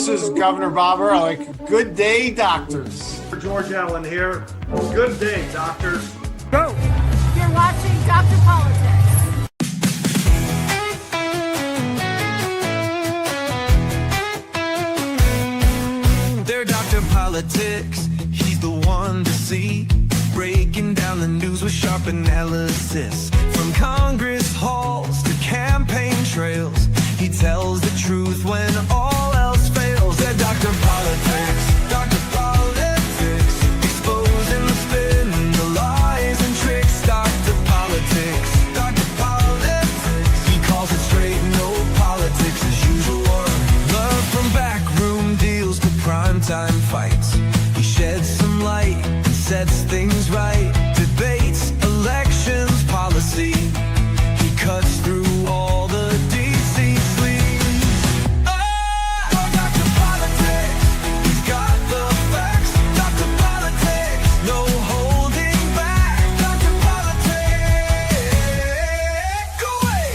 This is Governor Bob Ehrlich. Good day, doctors. George Allen here. Good day, doctors. Go! You're watching Dr. Politics. They're Dr. Politics. He's the one to see. Breaking down the news with sharp analysis. From Congress halls to campaign trails, he tells the truth when all else fails. They're Dr. Politics, Dr. Politics, exposing the spin, the lies and tricks. Dr. Politics, Dr. Politics, he calls it straight, no politics as usual. Love from backroom deals to primetime fights. He sheds some light and sets things right. Debates, elections, policy. He cuts through all the DC sleaze. Oh, Dr. Politics, he's got the facts. Dr. Politics, no holding back. Dr. Politics, go away.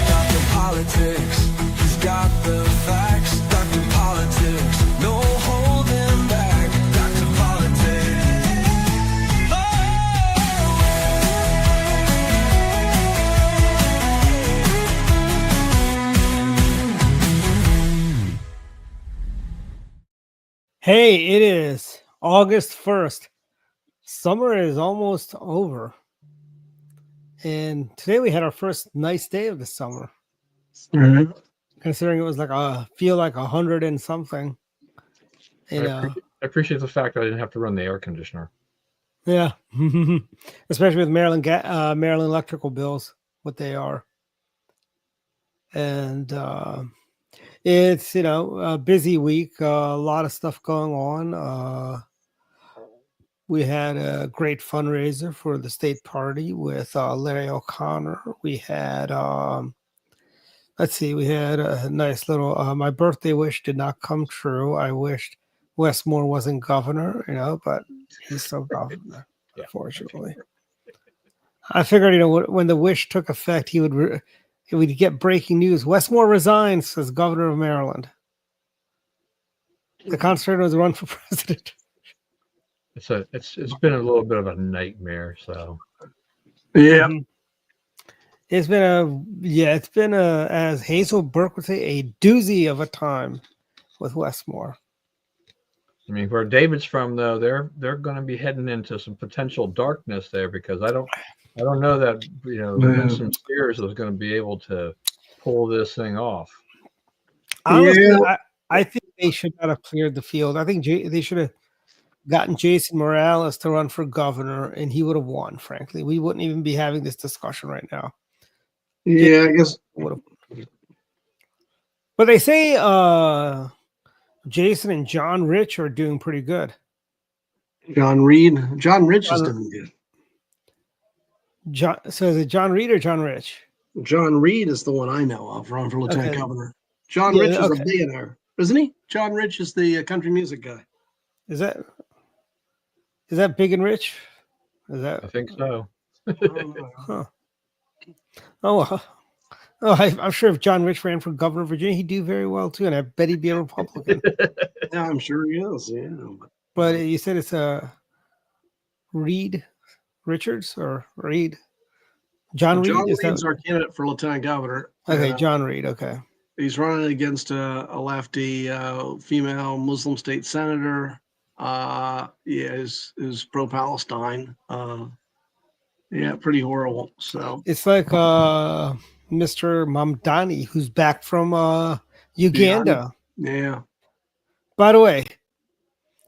Dr. Politics, he's got the facts. Dr. Politics, no holding back. Dr. Politics. Hey, it is August 1st. Summer is almost over. And today we had our first nice day of the summer. Considering it was like feel like 100 and something. I appreciate the fact that I didn't have to run the air conditioner. Yeah. Especially with Maryland electrical bills, what they are. And it's, a busy week, a lot of stuff going on. We had a great fundraiser for the state party with Larry O'Connor. We had, we had a nice little, my birthday wish did not come true. I wished Westmore wasn't governor, but he's still governor, unfortunately. I figured, when the wish took effect, he would get breaking news. Westmore resigns as governor of Maryland. The concentrator was run for president. It's been a little bit of a nightmare. So Yeah. It's been as Hazel Burke would say, a doozy of a time with Westmore. I mean, where David's from, though, they're going to be heading into some potential darkness there, because I don't know that Winston Spears is going to be able to pull this thing off. Honestly, I think they should not have cleared the field. I think they should have gotten Jason Morales to run for governor, and he would have won. Frankly, we wouldn't even be having this discussion right now. Yeah, I guess. But they say Jason and John Rich are doing pretty good. John Rich is doing good. So is it John Reed or John Rich? John Reed is the one I know of, run for lieutenant governor. John Rich is a billionaire, isn't he? John Rich is the country music guy. Is that Big and Rich? I think so. Huh. I'm sure if John Rich ran for governor of Virginia, he'd do very well too, and I bet he'd be a Republican. Yeah, I'm sure he is. Yeah, but you said it's Reed Richards or Reed? John Reed. Reed's our candidate for lieutenant governor. Okay, John Reed. Okay, he's running against a lefty female Muslim state senator. Is pro-Palestine. Pretty horrible. So it's like Mr. Mamdani, who's back from Uganda. Yeah. By the way,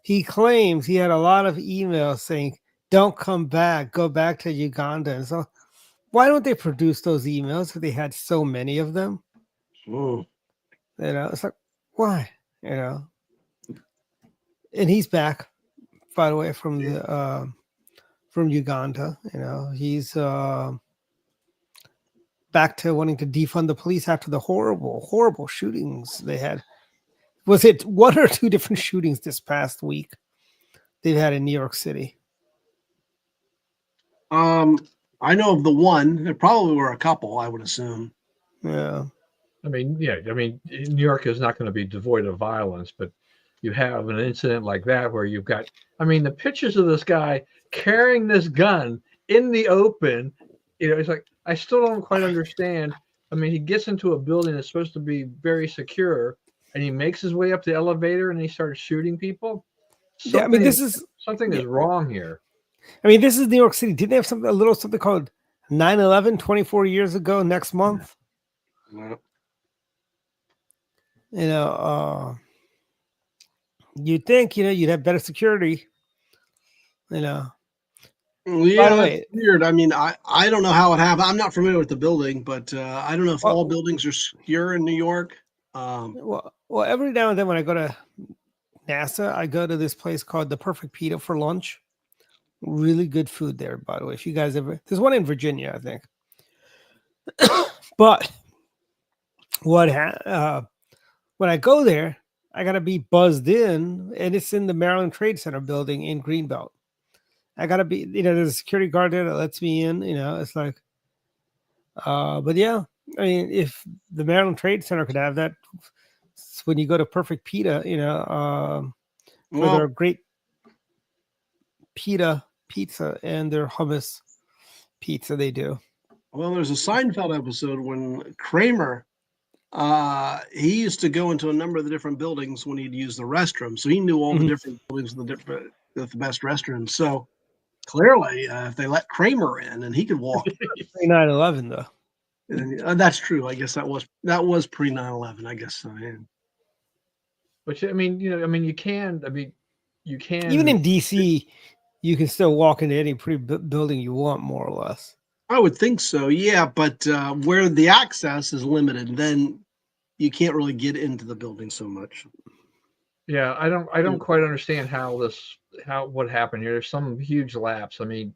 he claims he had a lot of emails saying, "Don't come back, go back to Uganda." And so, why don't they produce those emails if they had so many of them? It's like, why? And he's back, by the way, from from Uganda. He's back to wanting to defund the police after the horrible shootings they had. Was it one or two different shootings this past week they've had in New York City? I know of the one. There probably were a couple, I would assume. Yeah. I mean, New York is not going to be devoid of violence, but you have an incident like that where you've got, the pictures of this guy carrying this gun in the open, it's like, I still don't quite understand. He gets into a building that's supposed to be very secure, and he makes his way up the elevator and he starts shooting people. Something is wrong here. This is New York City. Didn't they have something called 9/11 24 years ago next month? Yeah. You'd think, you'd have better security, Yeah, By the way, it's weird. I don't know how it happened. I'm not familiar with the building, but I don't know if all buildings are secure in New York. Well, every now and then when I go to NASA, I go to this place called the Perfect Pita for lunch. Really good food there, by the way. If you guys ever, there's one in Virginia, I think. But when I go there, I gotta be buzzed in, and it's in the Maryland Trade Center building in Greenbelt. I gotta be, there's a security guard there that lets me in. It's like, but yeah, if the Maryland Trade Center could have that, when you go to Perfect Pita, for their great pizza and their hummus pizza they do. Well, there's a Seinfeld episode when Kramer, he used to go into a number of the different buildings when he'd use the restroom, so he knew all the different buildings with the best restrooms. So clearly, if they let Kramer in and he could walk, 9/11 though. That's true. I guess that was pre 9/11. I guess so. Yeah. But you can. You can even in DC. You can still walk into any building you want, more or less. I would think so. Yeah, but where the access is limited, then you can't really get into the building so much. Yeah, I don't quite understand what happened here. There's some huge lapse. If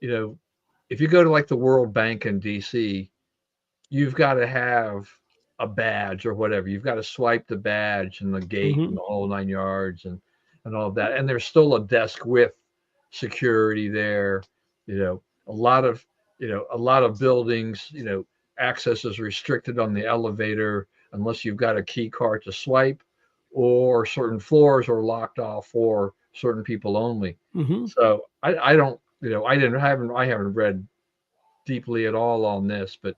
you go to like the World Bank in DC, you've got to have a badge or whatever. You've got to swipe the badge and the gate and the whole 9 yards and all of that. And there's still a desk with security there. A lot of buildings, access is restricted on the elevator unless you've got a key card to swipe, or certain floors are locked off for certain people only. So I haven't read deeply at all on this, but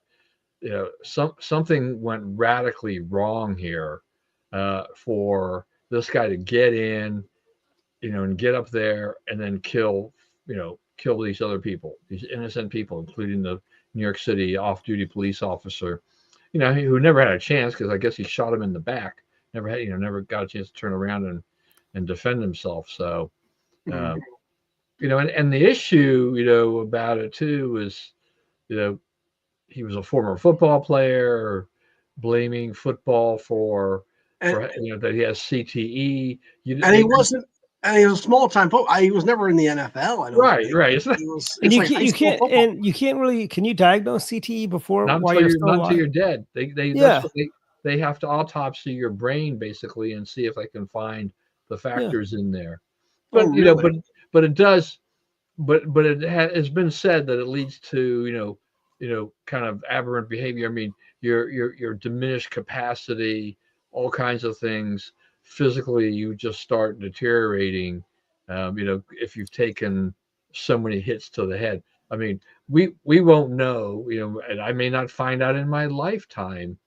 something went radically wrong here for this guy to get in, and get up there and then kill these other people, these innocent people, including the New York City off-duty police officer, who never had a chance because I guess he shot him in the back. Never got a chance to turn around and defend himself. So, and the issue, about it too is, he was a former football player, blaming football for that he has CTE. And he wasn't. And he was a small time. He was never in the NFL. I don't think. Right. You can't really. Can you diagnose CTE before not while until you're dead? They have to autopsy your brain basically and see if they can find the factors in there. But but it does. But it has been said that it leads to kind of aberrant behavior. Your diminished capacity, all kinds of things. Physically, you just start deteriorating. If you've taken so many hits to the head. We won't know. And I may not find out in my lifetime.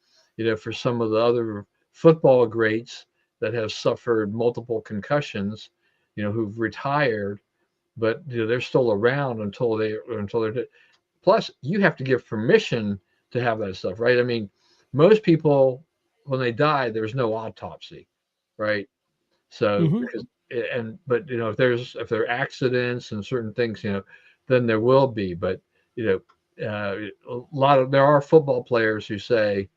For some of the other football greats that have suffered multiple concussions, who've retired, but they're still around until they're dead. Plus, you have to give permission to have that stuff, right? Most people, when they die, there's no autopsy, right? So, if there are accidents and certain things, then there will be. But there are football players who say,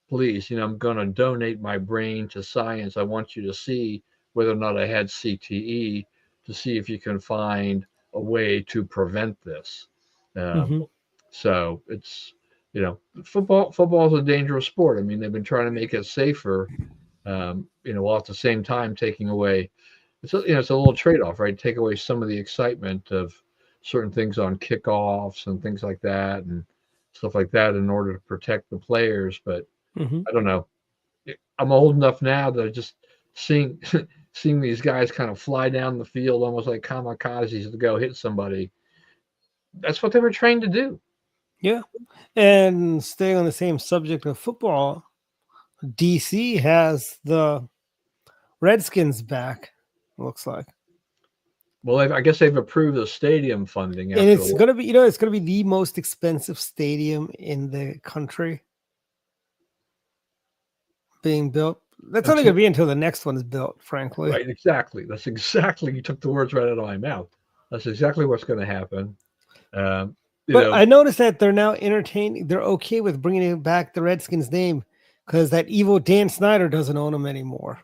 please, I'm going to donate my brain to science. I want you to see whether or not I had CTE, to see if you can find a way to prevent this. So it's, football is a dangerous sport. I mean, they've been trying to make it safer, while at the same time taking away. It's a little trade-off, right? Take away some of the excitement of certain things on kickoffs and things like that, and stuff like that, in order to protect the players. But Hmm. I don't know. I'm old enough now that I just seeing seeing these guys kind of fly down the field almost like kamikazes to go hit somebody. That's what they were trained to do. Yeah. And staying on the same subject of football, DC has the Redskins back, looks like. Well, I guess they've approved the stadium funding And after it's going to be, it's going to be the most expensive stadium in the country being built. That's only going to be until the next one is built, frankly. Right, exactly. That's exactly, you took the words right out of my mouth. That's exactly what's going to happen. But I noticed that they're now entertaining. They're okay with bringing back the Redskins name because that evil Dan Snyder doesn't own them anymore.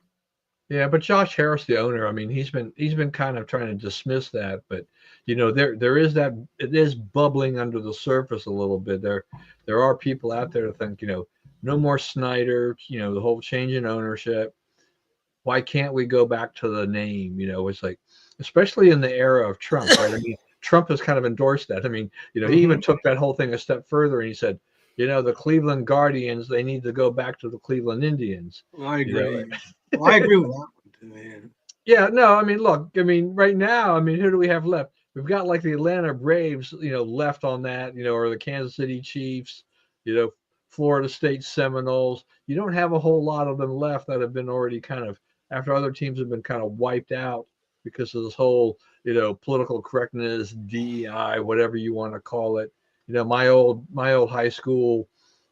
Yeah, but Josh Harris, the owner, I mean, he's been kind of trying to dismiss that, but there is that, it is bubbling under the surface a little bit. There are people out there that think, no more Snyder, the whole change in ownership. Why can't we go back to the name? It's like, especially in the era of Trump, right? I mean, Trump has kind of endorsed that. I mean, he even took that whole thing a step further, and he said, the Cleveland Guardians, they need to go back to the Cleveland Indians. I agree. Well, I agree with that one too, man. Yeah, no, I mean, look, I mean, right now, I mean, who do we have left? We've got like the Atlanta Braves, left on that, or the Kansas City Chiefs, Florida State Seminoles. You don't have a whole lot of them left that have been already kind of, after other teams have been kind of wiped out because of this whole, political correctness, DEI, whatever you want to call it. My old high school,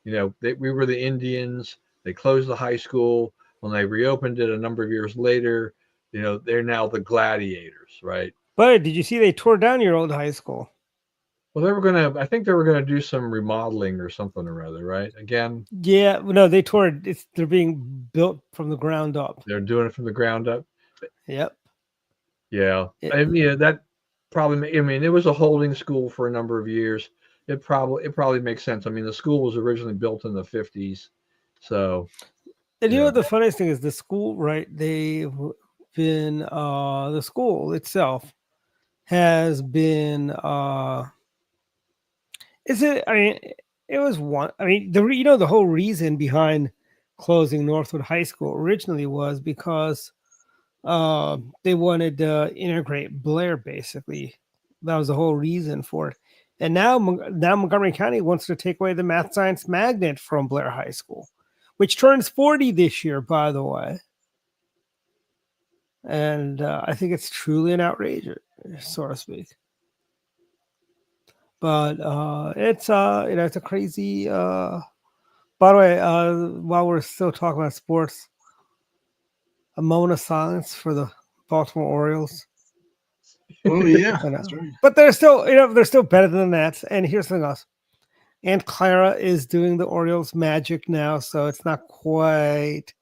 we were the Indians. They closed the high school. When they reopened it a number of years later, they're now the Gladiators, right? But did you see they tore down your old high school? Well, I think they were gonna do some remodeling or something or other, right? Again, Yeah, no, they tore it. They're being built from the ground up. they're doing it from the ground up. Yep. Yeah, I mean, that probably. I mean, it was a holding school for a number of years. It probably makes sense. I mean, the school was originally built in the 50s, so. And you know what the funniest thing is? The school, right? They've been the school itself has been is it, I mean, it was one, I mean, the whole reason behind closing Northwood High School originally was because they wanted to integrate Blair, basically. That was the whole reason for it. And now Montgomery County wants to take away the math science magnet from Blair High School, which turns 40 this year, by the way. And I think it's truly an outrage, so to speak. But it's it's a crazy. By the way, while we're still talking about sports, a moment of silence for the Baltimore Orioles. Oh yeah, that's right. But they're still, they're still better than that. And here's something else. Aunt Clara is doing the Orioles magic now, so it's not quite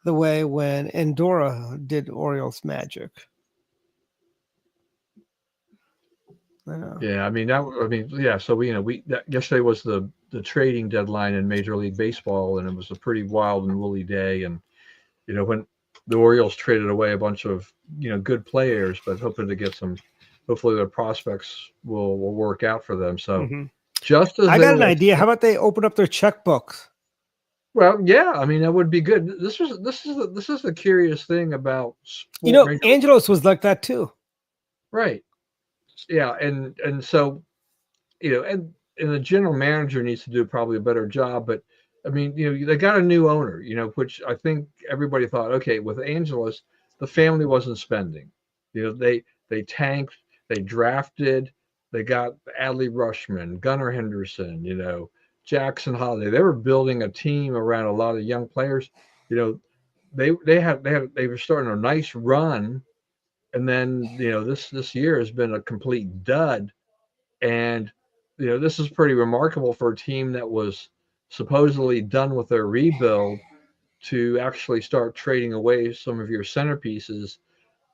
the way when Endora did Orioles magic. Yeah, I mean yeah. So yesterday was the trading deadline in Major League Baseball, and it was a pretty wild and woolly day. And when the Orioles traded away a bunch of good players, but hoping to get some, hopefully their prospects will work out for them. So just as I got an idea. How about they open up their checkbooks? Well, yeah, I mean that would be good. This is the curious thing about sport. Angelos was like that too. Right. Yeah, and so and the general manager needs to do probably a better job. But I mean, they got a new owner, which I think everybody thought, okay, with Angelos, the family wasn't spending. They tanked, they drafted, they got Adley Rushman, Gunnar Henderson, Jackson Holiday. They were building a team around a lot of young players. They were starting a nice run, and then this year has been a complete dud. And this is pretty remarkable for a team that was supposedly done with their rebuild to actually start trading away some of your centerpieces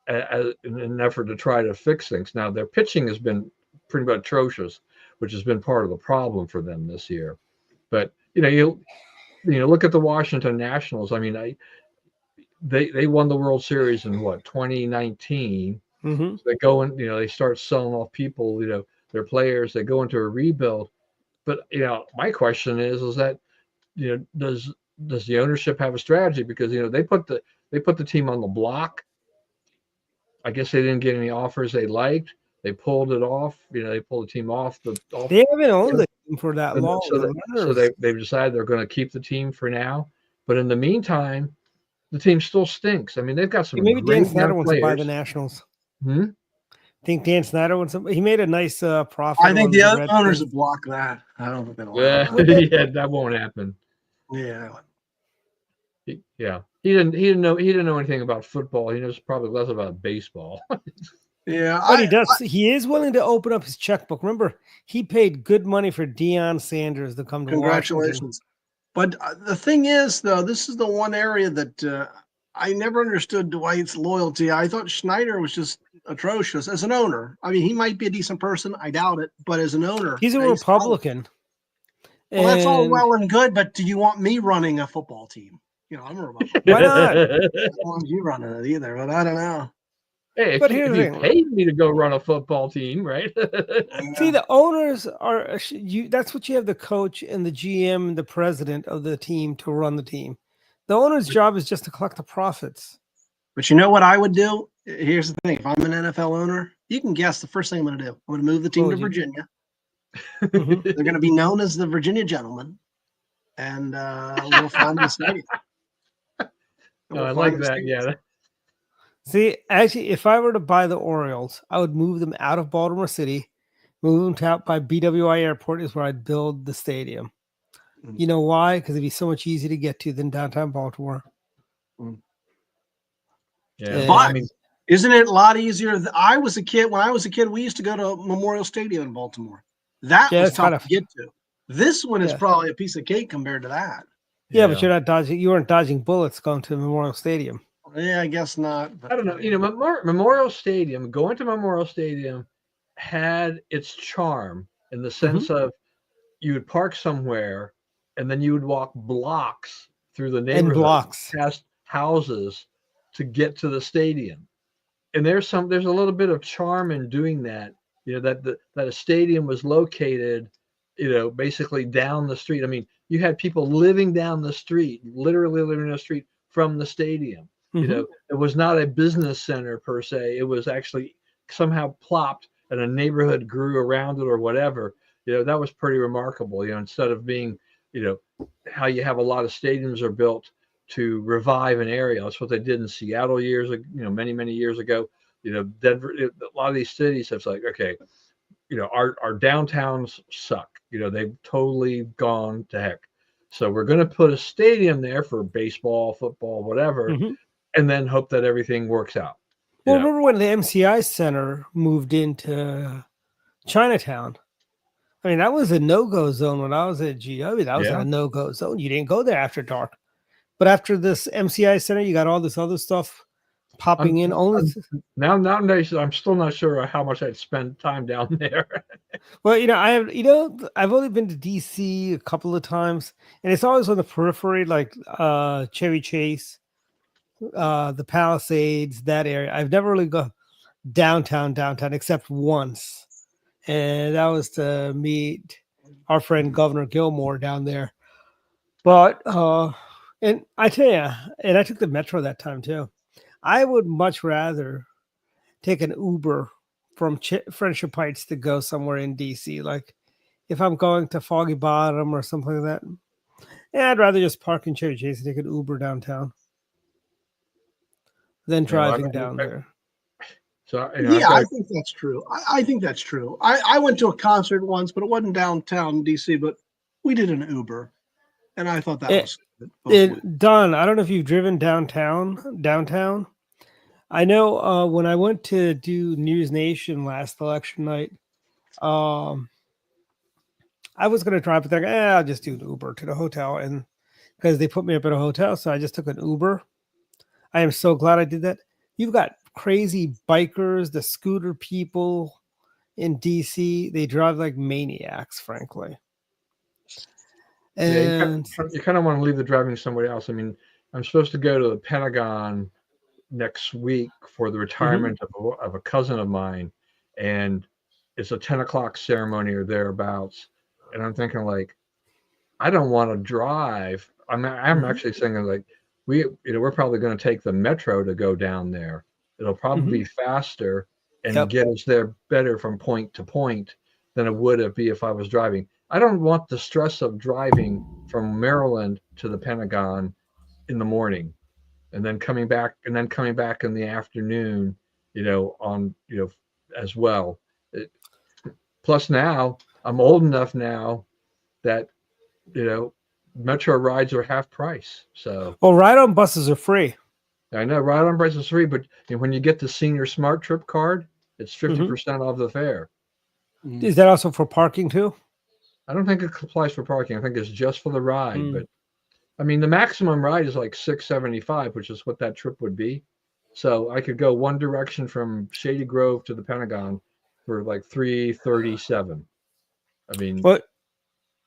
in an effort to try to fix things. Now their pitching has been pretty much atrocious, which has been part of the problem for them this year. But you look at the Washington Nationals. I mean, they won the World Series in what 2019. Mm-hmm. So they go in, they start selling off people, their players. They go into a rebuild. But my question is that does the ownership have a strategy? Because they put the team on the block. I guess they didn't get any offers they liked. They pulled it off. They pulled the team off the. They haven't owned the team for that And long. so they've decided they're going to keep the team for now. But in the meantime, the team still stinks. I mean, they've got some maybe great Dan Snyder young wants to buy the players. Nationals. Hmm? I think Dan Snyder wants to. He made a nice profit. I think on the other Red owners Sox. would block that. I don't think they'll allow Yeah, that. yeah, that won't happen. Yeah. Yeah, he didn't know anything about football. He knows probably less about baseball. Yeah. But he does. He is willing to open up his checkbook. Remember, he paid good money for Deion Sanders to come to Washington. Congratulations. But the thing is, though, this is the one area that I never understood Dwight's loyalty. I thought Schneider was just atrocious as an owner. I mean, he might be a decent person. I doubt it. But as an owner, He's a Republican. Well, that's all And well and good. But do you want me running a football team? I'm a Republican. why not? I don't want you running it either. But I don't know. Hey, But if here's the you thing. paid me to go run a football team, right? See, the owners are that's what you have the coach and the GM and the president of the team to run the team. The owner's job is just to collect the profits. But you know what I would do? Here's the thing. If I'm an NFL owner, you can guess the first thing I'm going to do. I'm going to move the team to Virginia. Mhm. They're going to be known as the Virginia Gentlemen. And we'll find the stadium. Oh, I like that. Yeah. See, actually, if I were to buy the Orioles, I would move them out of Baltimore City, move them to out by BWI Airport is where I'd build the stadium. You know why? Because it'd be so much easier to get to than downtown Baltimore. Yeah. But I mean, isn't it a lot easier? When I was a kid, we used to go to Memorial Stadium in Baltimore. That was it's tough to get to. This one is probably a piece of cake compared to that. Yeah, but you're not dodging. You weren't dodging bullets going to Memorial Stadium. Yeah, I guess not. But I don't know. Memorial Stadium, going to Memorial Stadium had its charm in the sense of you would park somewhere and then you would walk blocks through the neighborhood past houses to get to the stadium. And there's a little bit of charm in doing that. That a stadium was located, basically down the street. I mean, you had people living down the street, literally living down the street from the stadium. It was not a business center per se. It was actually somehow plopped and a neighborhood grew around it or whatever. That was pretty remarkable. Instead of being, how you have a lot of stadiums are built to revive an area. That's what they did in Seattle many, many years ago. Denver, a lot of these cities have like, okay, our downtowns suck. They've totally gone to heck. So we're going to put a stadium there for baseball, football, whatever, and then hope that everything works out. Well, remember when the MCI Center moved into Chinatown? I mean, that was a no-go zone when I was at GW. That was a no-go zone. You didn't go there after dark. But after this MCI Center, you got all this other stuff popping in. Nowadays, I'm still not sure how much I'd spend time down there. Well, I've only been to DC a couple of times, and it's always on the periphery, like Chevy Chase, the Palisades, that area. I've never really gone downtown except once, and that was to meet our friend Governor Gilmore down there. But and I tell you, and I took the metro that time too. I would much rather take an Uber from Friendship Heights to go somewhere in DC. Like if I'm going to Foggy Bottom or something like that, I'd rather just park in Chevy Chase and take an Uber downtown than driving down there. So I think that's true. I think that's true. I went to a concert once, but it wasn't downtown DC, but we did an Uber, and I thought that was Don, I don't know if you've driven downtown. I know when I went to do News Nation last election night, I was going to drive, but I'll just do an Uber to the hotel, and because they put me up at a hotel, so I just took an Uber. I am so glad I did that. You've got crazy bikers, the scooter people, in DC, they drive like maniacs, frankly. Yeah, And you kind of want to leave the driving to somebody else. I mean, I'm supposed to go to the Pentagon next week for the retirement of a cousin of mine, and it's a 10 o'clock ceremony or thereabouts. And I'm thinking, like, I don't want to drive. I'm actually thinking, like, we're probably going to take the metro to go down there. It'll probably be faster and get us there better from point to point than it would be if I was driving. I don't want the stress of driving from Maryland to the Pentagon in the morning and then coming back in the afternoon, as well. Plus now I'm old enough now that, metro rides are half price. So, well, ride-on buses are free. I know ride-on price is free, but when you get the senior smart trip card, it's 50% off the fare. Is that also for parking too? I don't think it applies for parking. I think it's just for the ride. But I mean, the maximum ride is like $6.75, which is what that trip would be. So I could go one direction from Shady Grove to the Pentagon for like $3.37. I mean, but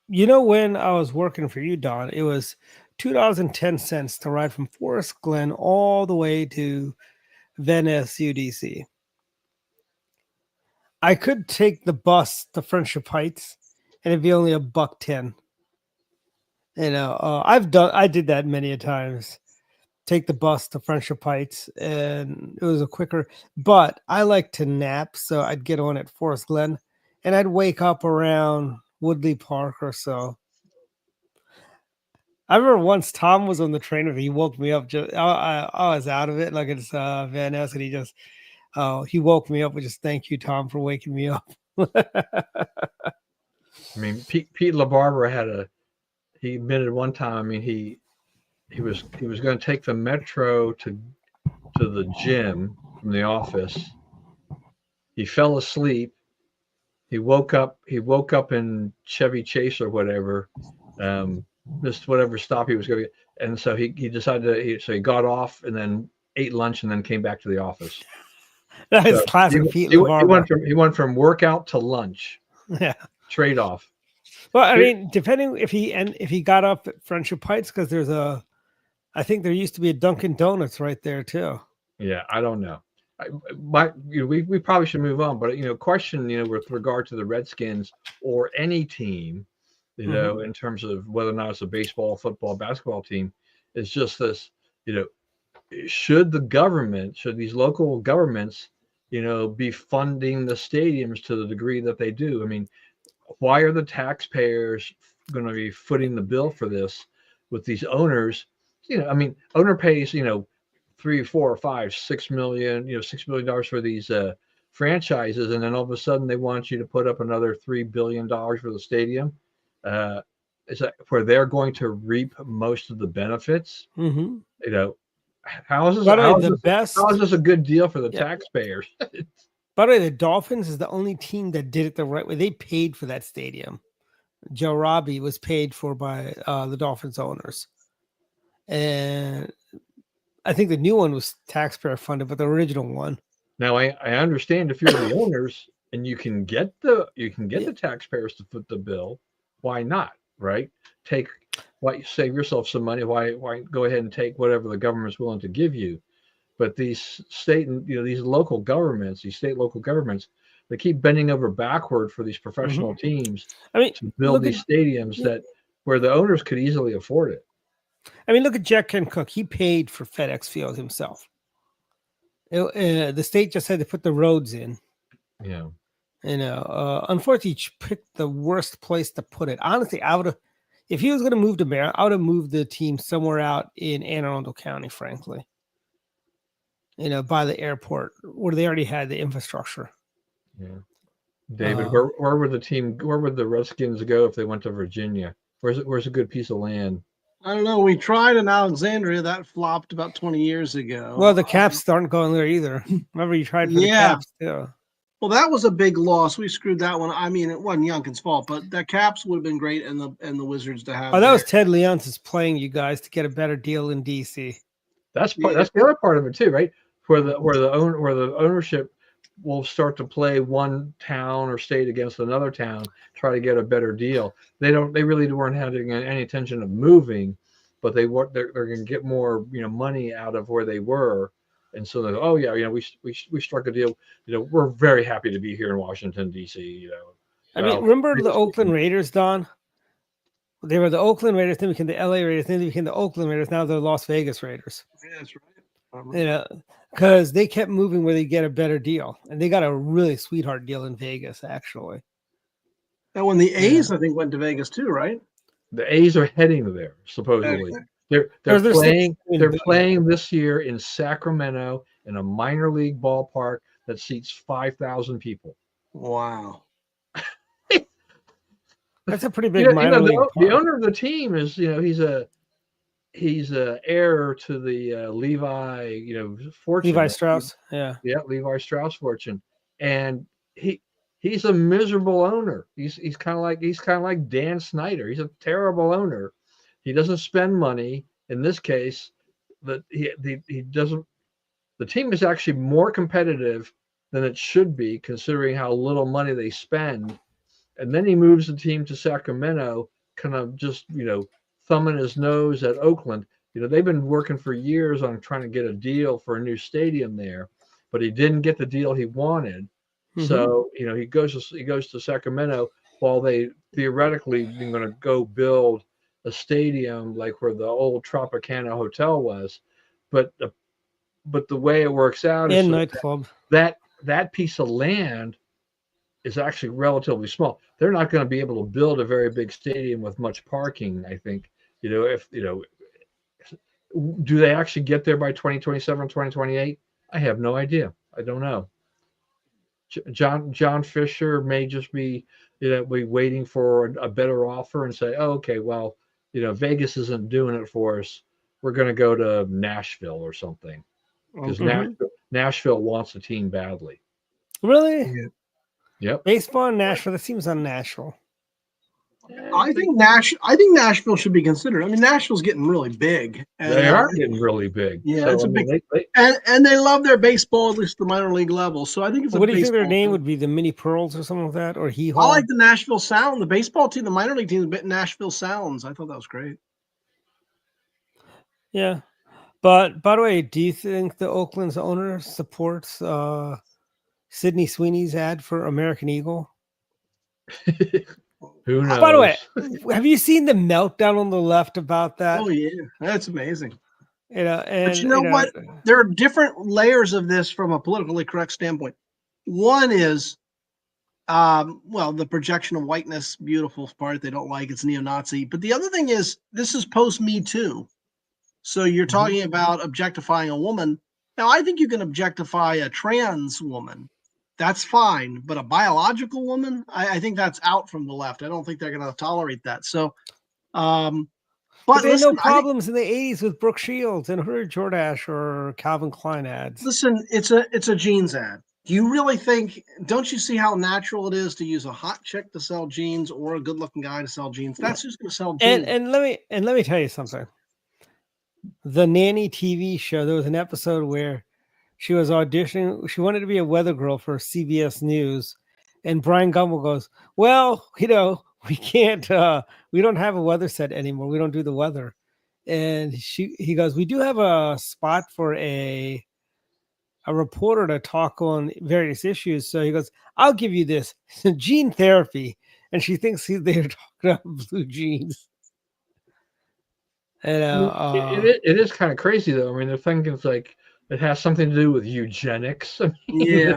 when I was working for you, Don, it was $2.10 to ride from Forest Glen all the way to Venice, UDC. I could take the bus to Friendship Heights, and it'd be only $1.10. I did that many a times. Take the bus to Friendship Heights, and it was a quicker. But I like to nap, so I'd get on at Forest Glen, and I'd wake up around Woodley Park or so. I remember once Tom was on the train with me. He woke me up. I was out of it, like it's Van Ness, and he woke me up with just "Thank you, Tom, for waking me up." I mean, Pete LaBarbera he admitted one time. I mean, he was going to take the metro to the gym from the office. He fell asleep. He woke up in Chevy Chase or whatever. Missed whatever stop he was going to get, and so he decided he got off and then ate lunch and then came back to the office. That is classic Pete LaBarbera. He went from workout to lunch. Yeah, trade off. Well, I mean, depending if he got up at Friendship Heights, because I think there used to be a Dunkin' Donuts right there too. Yeah, I don't know. We probably should move on, but question with regard to the Redskins or any team, in terms of whether or not it's a baseball, football, basketball team, is just this. Should these local governments, be funding the stadiums to the degree that they do? I mean, why are the taxpayers going to be footing the bill for this with these owners? I mean, owner pays, $3, $4, $5, $6 million, $6 million for these franchises, and then all of a sudden they want you to put up another $3 billion for the stadium. Is that where they're going to reap most of the benefits? How is this a good deal for the taxpayers? By the way, the Dolphins is the only team that did it the right way. They paid for that stadium. Joe Robbie was paid for by the Dolphins owners. And I think the new one was taxpayer funded, but the original one. Now I understand if you're the owners and you can get the taxpayers to foot the bill, why not? Right? Save yourself some money. Why go ahead and take whatever the government's willing to give you? But these state and these local governments, they keep bending over backward for these professional teams to build these stadiums where the owners could easily afford it. I mean, look at Jack Kent Cooke. He paid for FedEx Field himself. The state just had to put the roads in. Yeah. Unfortunately, he picked the worst place to put it. Honestly, if he was going to move to Maryland, I would have moved the team somewhere out in Anne Arundel County, frankly. By the airport where they already had the infrastructure. Yeah. David, where would the Redskins go if they went to Virginia? Where's a good piece of land? I don't know. We tried in Alexandria. That flopped about 20 years ago. Well, the Caps aren't going there either. Remember, you tried for the Caps too. Well, that was a big loss. We screwed that one. I mean, it wasn't Youngkin's fault, but the Caps would have been great, and the Wizards to have. Oh, that was Ted Leonsis playing you guys to get a better deal in DC. That's the other part of it too, right? Where the ownership will start to play one town or state against another town, try to get a better deal. They really weren't having any intention of moving, but they're going to get more, money out of where they were. And so they, oh yeah, we struck a deal. We're very happy to be here in Washington D.C. I mean, remember the Oakland Raiders, Don? They were the Oakland Raiders, then became the LA Raiders, then they became the Oakland Raiders. Now they're Las Vegas Raiders. Yeah, that's right. Because they kept moving where they get a better deal, and they got a really sweetheart deal in Vegas, actually. And when the A's, I think, went to Vegas too, right? The A's are heading there, supposedly. They're playing this year in Sacramento in a minor league ballpark that seats 5,000 people. Wow. That's a pretty big minor league. The owner of the team is, he's a heir to the Levi, fortune. Levi Strauss, yeah, Levi Strauss fortune, and he's a miserable owner. He's kind of like Dan Snyder. He's a terrible owner. He doesn't spend money. In this case, that he doesn't. The team is actually more competitive than it should be, considering how little money they spend. And then he moves the team to Sacramento, kind of just thumbing his nose at Oakland. They've been working for years on trying to get a deal for a new stadium there, but he didn't get the deal he wanted. Mm-hmm. So he goes to Sacramento while they theoretically are going to go build a stadium like where the old Tropicana Hotel was, but the way it works out is nightclub. That piece of land is actually relatively small. They're not going to be able to build a very big stadium with much parking. I think, do they actually get there by 2027, 2028? I have no idea. I don't know. John Fisher may just be, be waiting for a better offer and say, oh, okay, well, Vegas isn't doing it for us. We're going to go to Nashville or something, because Nashville wants a team badly. Really? Yeah. Yep. Baseball in Nashville. That seems unnatural. I think Nashville should be considered. I mean, Nashville's getting really big. And, they are getting really big. Yeah, it's a big. And they love their baseball, at least the minor league level. So I think it's. What do you think their name would be? The Mini Pearls or something like that, or Hee Haw? I like the Nashville Sound. The baseball team, the minor league team, is a bit Nashville Sounds. I thought that was great. Yeah, but by the way, do you think the Oakland's owner supports Sydney Sweeney's ad for American Eagle? Who knows? By the way, have you seen the meltdown on the left about that? Oh yeah, that's amazing. But you know what? There are different layers of this from a politically correct standpoint. One is, the projection of whiteness, beautiful part they don't like. It's neo-Nazi. But the other thing is, this is post-Me Too. So you're talking about objectifying a woman. Now, I think you can objectify a trans woman. That's fine. But a biological woman, I think that's out from the left. I don't think they're going to tolerate that. So, but there are no problems in the 80s with Brooke Shields and her Jordache or Calvin Klein ads. Listen, it's a jeans ad. Do you really think, don't you see how natural it is to use a hot chick to sell jeans or a good looking guy to sell jeans? That's who's going to sell jeans. And let me tell you something. The Nanny TV show, there was an episode where she was auditioning. She wanted to be a weather girl for CBS News. And Brian Gumbel goes, well, we can't, we don't have a weather set anymore. We don't do the weather. And he goes, we do have a spot for a reporter to talk on various issues. So he goes, I'll give you this gene therapy. And she thinks they're talking about blue jeans. It is kind of crazy though. I mean, they're thinking it's like it has something to do with eugenics. I mean, yeah.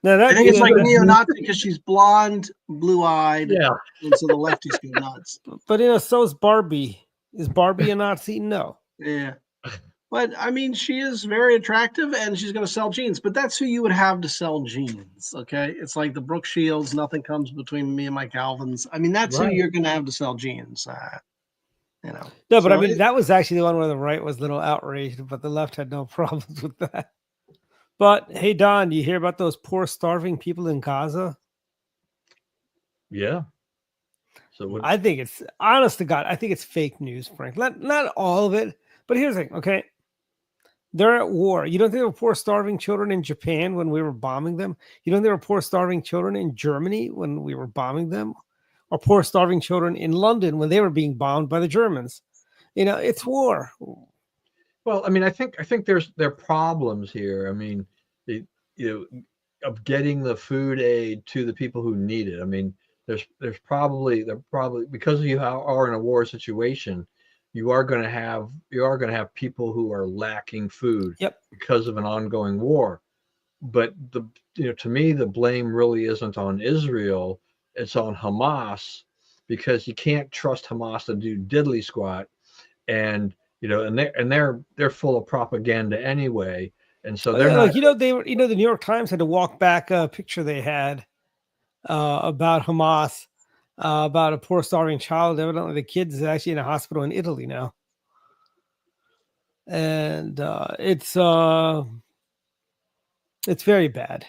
I think it's like neo-Nazi because she's blonde, blue-eyed. Yeah. And so the lefties go nuts. But so is Barbie. Is Barbie a Nazi? No. Yeah. But I mean, she is very attractive and she's going to sell jeans. But that's who you would have to sell jeans. Okay. It's like the Brooke Shields, nothing comes between me and my Calvins. I mean, that's who you're going to have to sell jeans. No, but I mean, that was actually the one where the right was a little outraged, but the left had no problems with that. But hey, Don, do you hear about those poor starving people in Gaza? Yeah. So I think it's, honest to God, I think it's fake news, Frank. Not all of it, but here's the thing, okay? They're at war. You don't think there were poor, starving children in Japan when we were bombing them? You don't think there were poor, starving children in Germany when we were bombing them? Or poor, starving children in London when they were being bombed by the Germans? It's war. Well, I mean, I think there are problems here. I mean, the, you know, of getting the food aid to the people who need it. I mean, there's probably because you are in a war situation, you are going to have people who are lacking food Yep. because of an ongoing war. But to me, the blame really isn't on Israel; it's on Hamas, because you can't trust Hamas to do diddly squat, and they're full of propaganda anyway, and so they're not. They were. The New York Times had to walk back a picture they had about Hamas, about a poor, starving child. Evidently, the kid is actually in a hospital in Italy now, and it's very bad.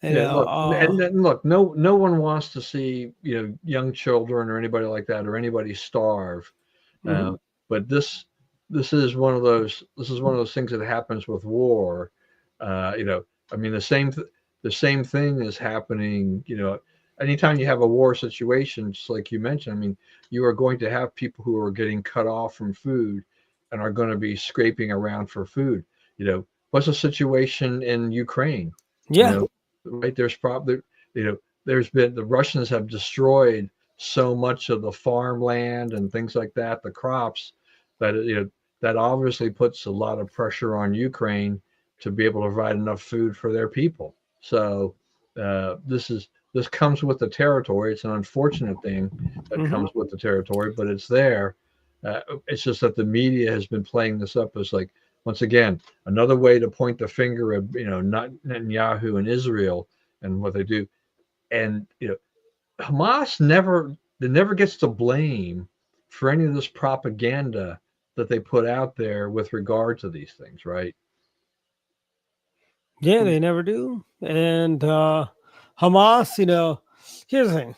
Look, no one wants to see young children or anybody like that or anybody starve. But this is one of those things that happens with war. I mean, the same thing is happening. Anytime you have a war situation, just like you mentioned, I mean, you are going to have people who are getting cut off from food and are going to be scraping around for food. What's the situation in Ukraine? Yeah. Right. There's probably, there's been, the Russians have destroyed so much of the farmland and things like that, the crops, that, that obviously puts a lot of pressure on Ukraine to be able to provide enough food for their people. So this comes with the territory. It's an unfortunate thing that comes with the territory, but it's there. It's just that the media has been playing this up as, like, once again, another way to point the finger at, not Netanyahu and Israel and what they do. And, Hamas never gets to blame for any of this propaganda that they put out there with regard to these things, right? Yeah, they never do. And Hamas, here's the thing.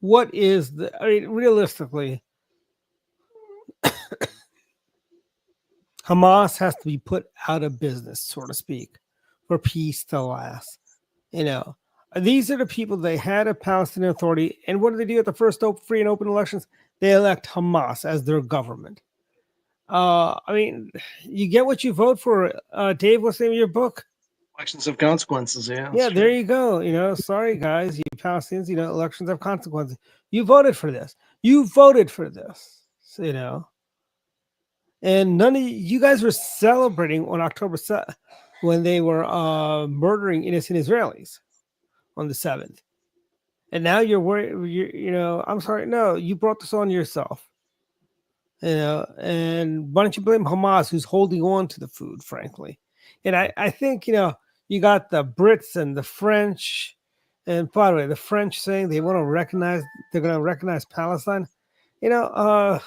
What is realistically, Hamas has to be put out of business, so to speak, for peace to last. These are the people, they had a Palestinian Authority, and what do they do at the first free and open elections? They elect Hamas as their government. I mean, you get what you vote for. Dave, what's the name of your book? Elections have consequences. Yeah. Yeah, there you go. Sorry, guys, you Palestinians. Elections have consequences. You voted for this. And none of you guys were celebrating on October 7th when they were murdering innocent Israelis on the 7th. And now you're worried. I'm sorry. No, you brought this on yourself. And why don't you blame Hamas, who's holding on to the food, frankly? And I think, you got the Brits and the French. And by the way, the French saying they're going to recognize Palestine. Have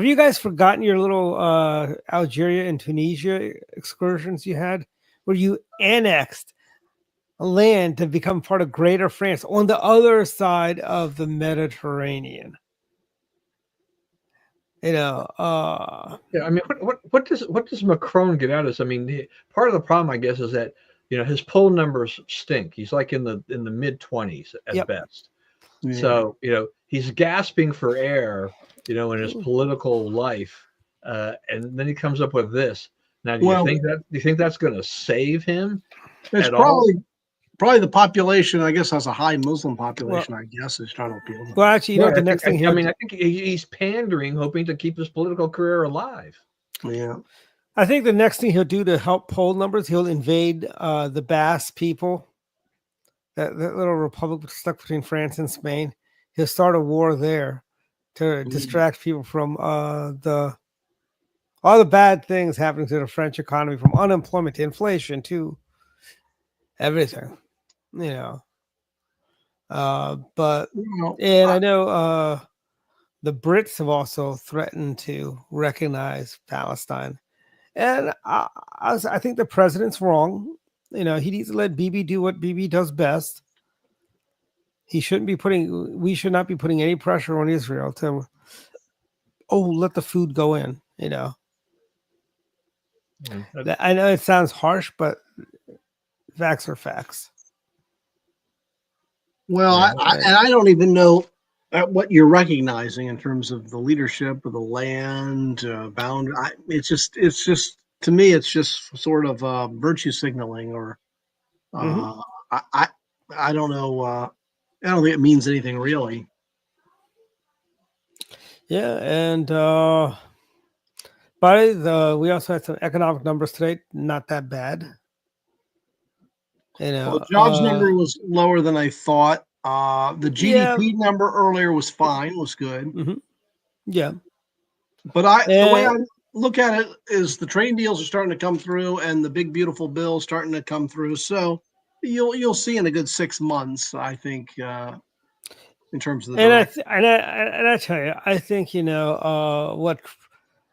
you guys forgotten your little Algeria and Tunisia excursions you had, where you annexed land to become part of Greater France on the other side of the Mediterranean? Yeah, I mean, what does Macron get out of this? I mean, part of the problem, I guess, is that his poll numbers stink. He's like in the mid-20s at best. Yeah. So he's gasping for air, in his political life, and then he comes up with this. Now, do you think that's going to save him? It's probably the population, I guess, has a high Muslim population. I guess is trying to appeal. Well, actually, the next thing. I think he's pandering, hoping to keep his political career alive. Yeah. I think the next thing he'll do to help poll numbers, he'll invade the Basque people, that little republic stuck between France and Spain. He'll start a war there to distract people from all the bad things happening to the French economy, from unemployment to inflation to everything, but I know the Brits have also threatened to recognize Palestine, and I think the president's wrong. He needs to let Bibi do what Bibi does best. We should not be putting any pressure on Israel to let the food go in. I know it sounds harsh, but facts are facts. Well, I don't even know what you're recognizing in terms of the leadership of the land bound. It's just to me, it's just sort of virtue signaling, or I don't know. I don't think it means anything really. Yeah, and we also had some economic numbers today. Not that bad. You know, Well, the jobs number was lower than I thought. The GDP number earlier was fine, was good. Yeah. But the way I look at it is the trade deals are starting to come through, and the big beautiful bill is starting to come through. So you'll see in a good 6 months, I think, in terms of the. And I tell you, I think what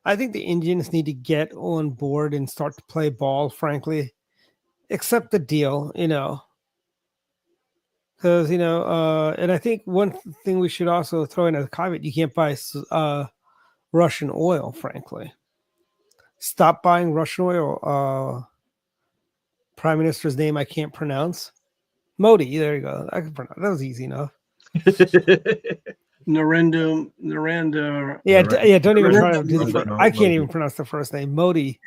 I think the Indians need to get on board and start to play ball. Frankly, accept the deal, because and I think one thing we should also throw in as a caveat: you can't buy Russian oil. Frankly, stop buying Russian oil. Prime Minister's name I can't pronounce. Modi. There you go. I can pronounce. That was easy enough. Narendra. Yeah. Don't even try to do the first. I can't even pronounce the first name. Modi.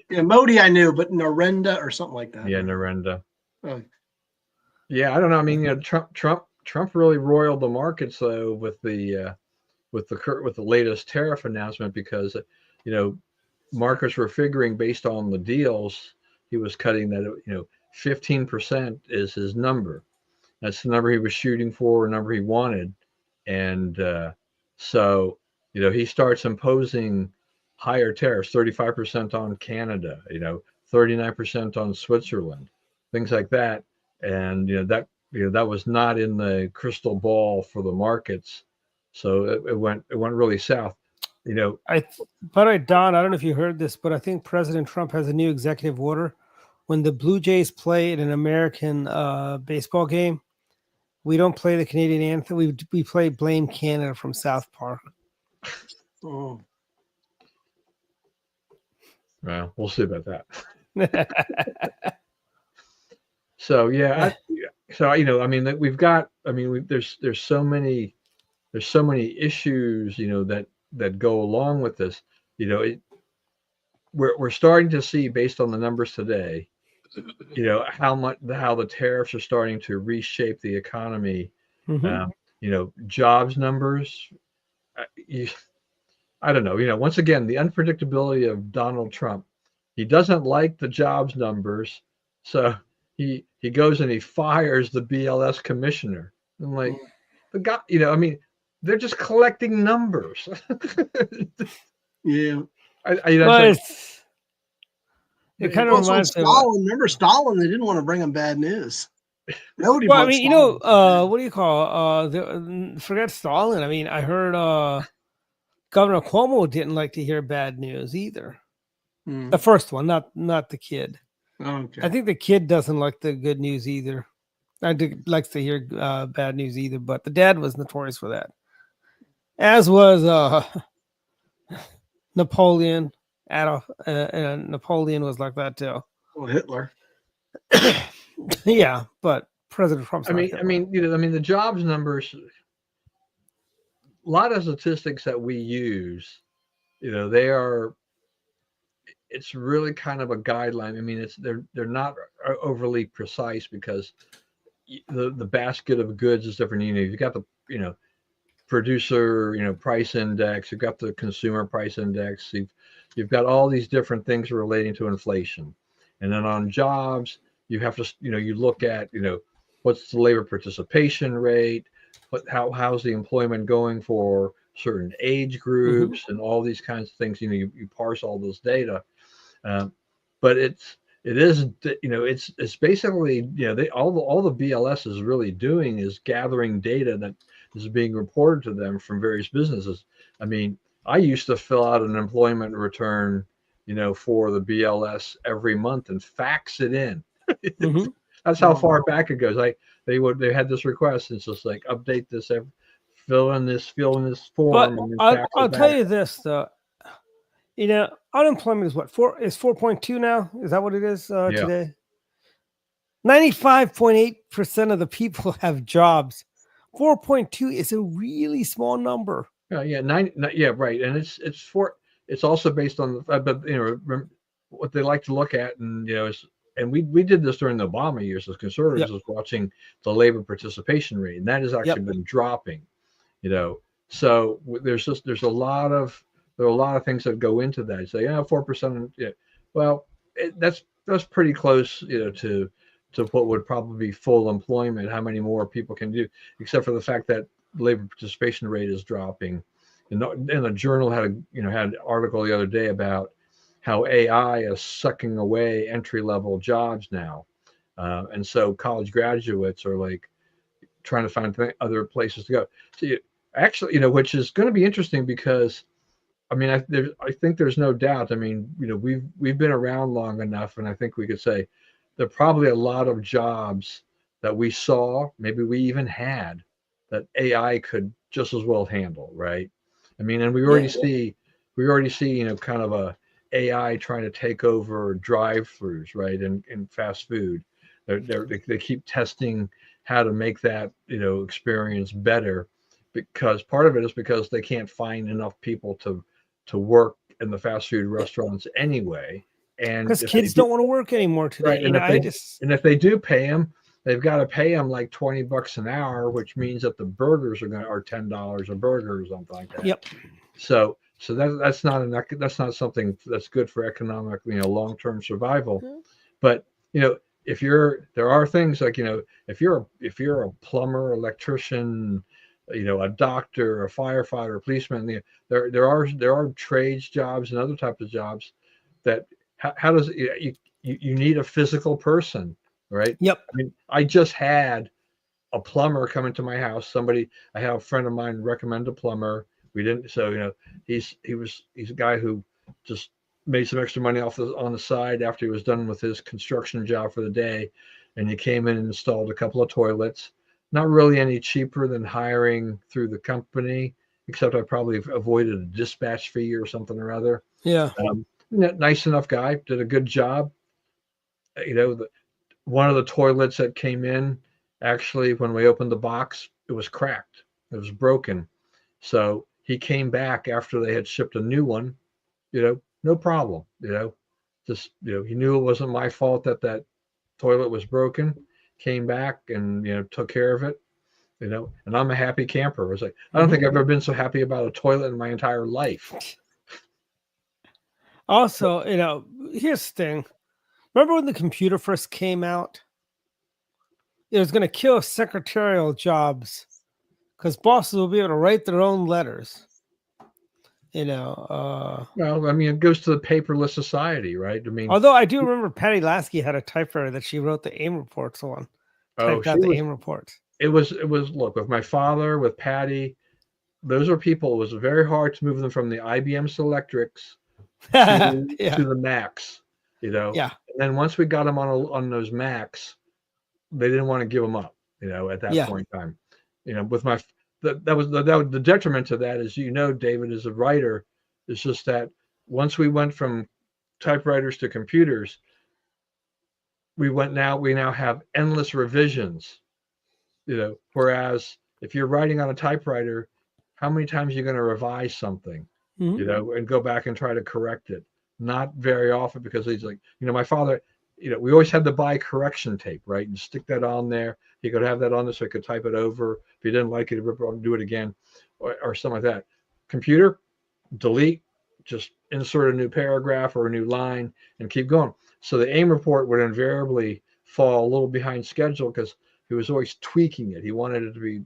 Yeah, Modi I knew, but Narendra or something like that. Yeah, Narendra. Oh. Yeah, I don't know. I mean, Trump really roiled the markets though with the latest tariff announcement, because markets were figuring based on the deals he was cutting that 15% is his number. That's the number he was shooting for, a number he wanted, and so he starts imposing higher tariffs, 35% on Canada, 39% on Switzerland, things like that, and that was not in the crystal ball for the markets, so it went really south. By the way, Don, I don't know if you heard this, but I think President Trump has a new executive order. When the Blue Jays play in an American baseball game, we don't play the Canadian anthem. We play "Blame Canada" from South Park. Oh. Well, we'll see about that. So yeah, we've got. There's so many issues that go along with this. We're starting to see, based on the numbers today, how the tariffs are starting to reshape the economy. Jobs numbers. I don't know. Once again, the unpredictability of Donald Trump. He doesn't like the jobs numbers, so he goes and he fires the BLS commissioner. I'm like, the guy. They're just collecting numbers. Yeah. It kind of reminds me. Remember Stalin? They didn't want to bring him bad news. Nobody. Well, what do you call? Forget Stalin. I heard Governor Cuomo didn't like to hear bad news either. The first one, not the kid. Okay. I think the kid doesn't like the good news either. Likes to hear bad news either, but the dad was notorious for that. As was Napoleon. Adolf and Napoleon was like that too. Well, Hitler. Yeah, but President Trump's. The jobs numbers. A lot of statistics that we use, they are. It's really kind of a guideline. They're not overly precise, because the basket of goods is different. You've got the producer price index. You've got the consumer price index. You've got all these different things relating to inflation, and then on jobs you have to you look at what's the labor participation rate, how's the employment going for certain age groups, and all these kinds of things. You parse all those data, but it's basically all the BLS is really doing is gathering data that is being reported to them from various businesses. I used to fill out an employment return, for the BLS every month and fax it in. That's how far back it goes. They had this request, and it's just like, update this, fill in this form. But I'll tell you this though, Unemployment is what, 4.2 now? Is that what it is Yeah. today? 95.8% of the people have jobs. 4.2 is a really small number. Yeah, yeah, right. And it's also based on but what they like to look at, and and we did this during the Obama years as conservatives, was watching the labor participation rate, and that has actually been dropping. So there's a lot of things that go into that. You say 4%. Yeah, well, that's pretty close, to what would probably be full employment. How many more people can do, except for the fact that labor participation rate is dropping. And the journal had an article the other day about how AI is sucking away entry-level jobs now, and so college graduates are like trying to find other places to go. So actually, which is going to be interesting because, I mean, I think there's no doubt. I mean, we've been around long enough, and I think we could say there are probably a lot of jobs that we saw, maybe we even had, that AI could just as well handle, right? I mean, and we already see, kind of a AI trying to take over drive-throughs, right, in fast food. They keep testing how to make that experience better, because part of it is because they can't find enough people to work in the fast food restaurants anyway. And because kids don't want to work anymore today. Right. And if they do pay them, they've got to pay them like $20 an hour, which means that the burgers are $10 a burger or something like that. Yep. So that's not something that's good for economic, long-term survival. Mm-hmm. But there are things like, if you're a plumber, electrician, a doctor, a firefighter, a policeman, there are trades jobs and other types of jobs that how does you need a physical person, right? Yep. I mean, I just had a plumber come into my house. I have a friend of mine recommend a plumber. We didn't, so he's a guy who just made some extra money on the side after he was done with his construction job for the day, and he came in and installed a couple of toilets. Not really any cheaper than hiring through the company, except I probably avoided a dispatch fee or something or other. Yeah. Nice enough guy, did a good job. One of the toilets that came in, actually, when we opened the box, it was cracked. It was broken. So he came back after they had shipped a new one, no problem, just, he knew it wasn't my fault that toilet was broken, came back and, took care of it, and I'm a happy camper. I was like, I don't think I've ever been so happy about a toilet in my entire life. Also, here's the thing. Remember when the computer first came out? It was going to kill secretarial jobs because bosses will be able to write their own letters. Well, I mean, it goes to the paperless society, right? I mean, although I do remember Patty Lasky had a typewriter that she wrote the AIM reports on. Typed out the AIM reports. It was look, with my father, with Patty, those are people. It was very hard to move them from the IBM Selectrics to the Macs, Yeah. And then once we got them on those Macs, they didn't want to give them up, at that point in time, with my. That was the detriment to that is, David, as a writer, is just that once we went from typewriters to computers, we now have endless revisions, whereas if you're writing on a typewriter, how many times are you going to revise something, and go back and try to correct it? Not very often, because he's like, my father, we always had to buy correction tape, right? And stick that on there. He could have that on there so he could type it over. If he didn't like it, he'd do it again, or something like that. Computer, delete, just insert a new paragraph or a new line and keep going. So the AIM report would invariably fall a little behind schedule because he was always tweaking it. He wanted it to be,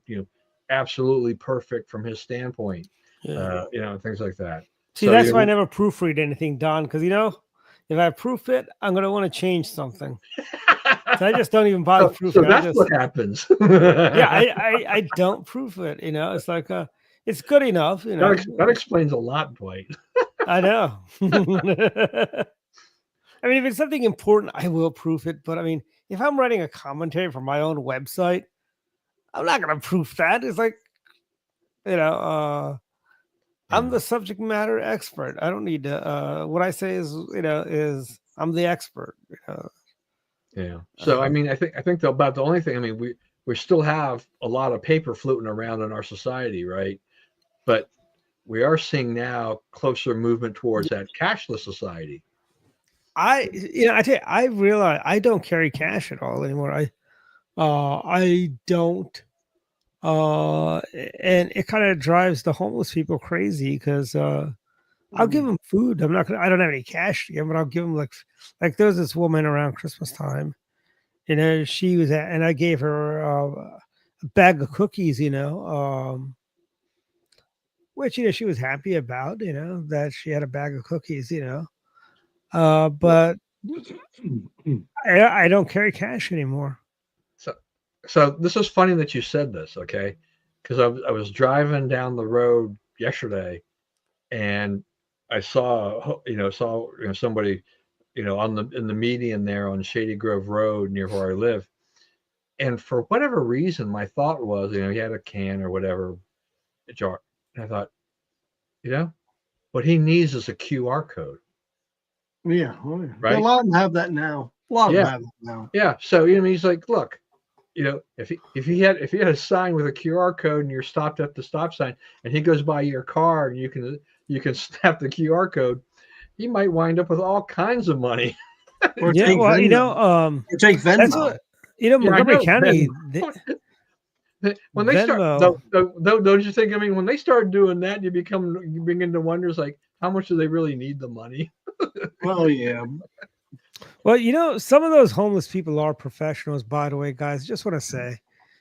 absolutely perfect from his standpoint, things like that. See, so, that's why I never proofread anything, Don, because, if I proof it, I'm going to want to change something. So I just don't even bother proofing. So that's what happens. Yeah, I don't proof it. It's like it's good enough. That explains a lot, Dwight. I know. I mean, if it's something important, I will proof it. But I mean, if I'm writing a commentary for my own website, I'm not going to proof that. It's like, I'm the subject matter expert. I don't need to. What I say is, is I'm the expert. Yeah. So I mean, I think about the only thing. I mean, we still have a lot of paper floating around in our society, right? But we are seeing now closer movement towards that cashless society. I tell you, I realize I don't carry cash at all anymore. I don't. And it kind of drives the homeless people crazy because I'll give them food. I don't have any cash to give, but I'll give them like there was this woman around Christmas time. She was and I gave her a bag of cookies. Which she was happy about. That she had a bag of cookies. But I don't carry cash anymore. So this is funny that you said this, okay? Because I was driving down the road yesterday, and I saw somebody, in the median there on Shady Grove Road near where I live, and for whatever reason, my thought was, he had a can or whatever, a jar, and I thought, what he needs is a QR code. Yeah, right. A lot of them have that now. A lot of them Yeah. have that now. Yeah. So he's like, look, if he had a sign with a QR code and you're stopped at the stop sign and he goes by your car and you can snap the QR code, he might wind up with all kinds of money. Or Yeah, take well, Venmo. Or take Venmo. that's what Montgomery County. When they start, don't you think? I mean, when they start doing that, you begin to wonder, like, how much do they really need the money? Well, yeah. Well, some of those homeless people are professionals, by the way, guys. Just want to say,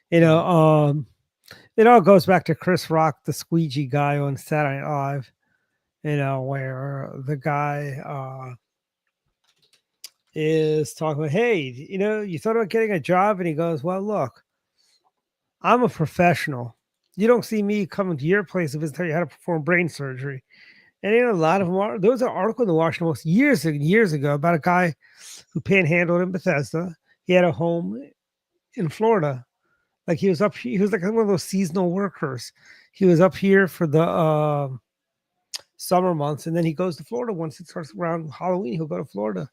it all goes back to Chris Rock, the squeegee guy on Saturday Night Live, where the guy is talking about, hey, you thought about getting a job? And he goes, well, look, I'm a professional. You don't see me coming to your place to tell you how to perform brain surgery. And a lot of them are. There was an article in the Washington Post years ago about a guy who panhandled in Bethesda. He had a home in Florida. Like he was up here. He was like one of those seasonal workers. He was up here for the summer months, and then he goes to Florida once it starts around Halloween. He'll go to Florida,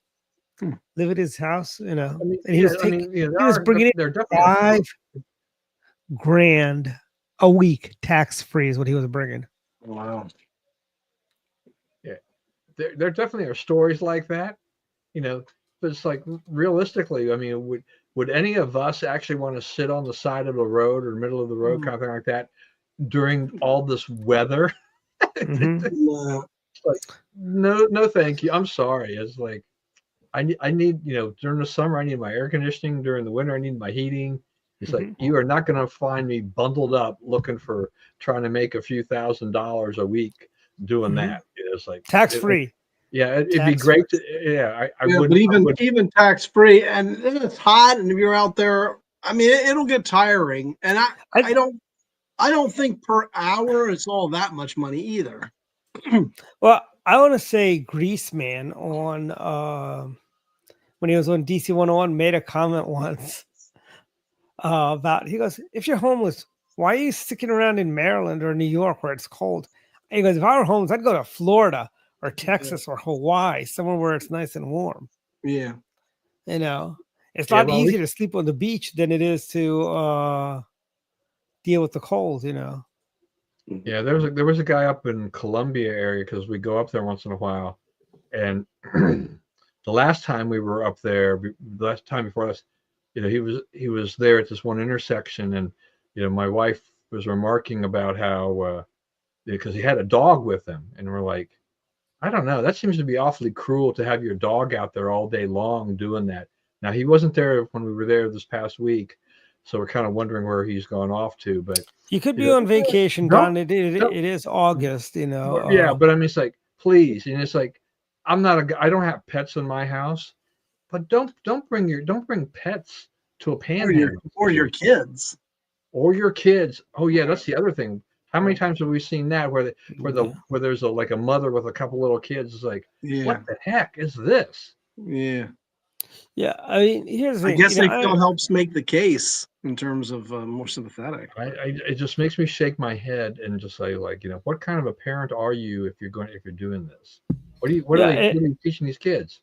live at his house, and he was bringing in $5,000 a week tax free is what he was bringing. Wow. Yeah, there definitely are stories like that, but it's like realistically, I mean, would any of us actually want to sit on the side of the road or middle of the road, kind of thing like that, during all this weather? Mm-hmm. Like, no, thank you. I'm sorry. It's like I need, during the summer I need my air conditioning. During the winter I need my heating. It's like you are not going to find me bundled up looking for trying to make a few $1,000s a week doing that. It's like tax free. Yeah, it'd be great to. Yeah, I would. But even tax free, and if it's hot, and if you're out there, I mean, it'll get tiring. And I don't think per hour it's all that much money either. Well, I want to say Grease Man on when he was on DC 101 made a comment once about, he goes, if you're homeless, why are you sticking around in Maryland or New York where it's cold? And he goes, if I were homeless, I'd go to Florida or Texas or Hawaii, somewhere where it's nice and warm. Yeah. It's not easier to sleep on the beach than it is to deal with the cold, Yeah, there was a guy up in Columbia area, because we go up there once in a while, and the last time we were up there, the last time before us, he was there at this one intersection, and my wife was remarking about how because he had a dog with him, and we're like, I don't know, that seems to be awfully cruel to have your dog out there all day long doing that. Now, he wasn't there when we were there this past week, so we're kind of wondering where he's gone off to. But you could be on vacation, Don. It is August, Yeah, but I mean, it's like, please, it's like, I don't have pets in my house, but don't bring pets to a panhandle. Or your kids. Or your kids. Oh yeah, that's the other thing. How many times have we seen that where there's a mother with a couple little kids? It's like, what the heck is this? Yeah. Yeah, I mean, here's the I thing. guess you they know, feel helps make the case in terms of more sympathetic. It just makes me shake my head and just say, like, what kind of a parent are you if you're doing this? What yeah, are you teaching these kids?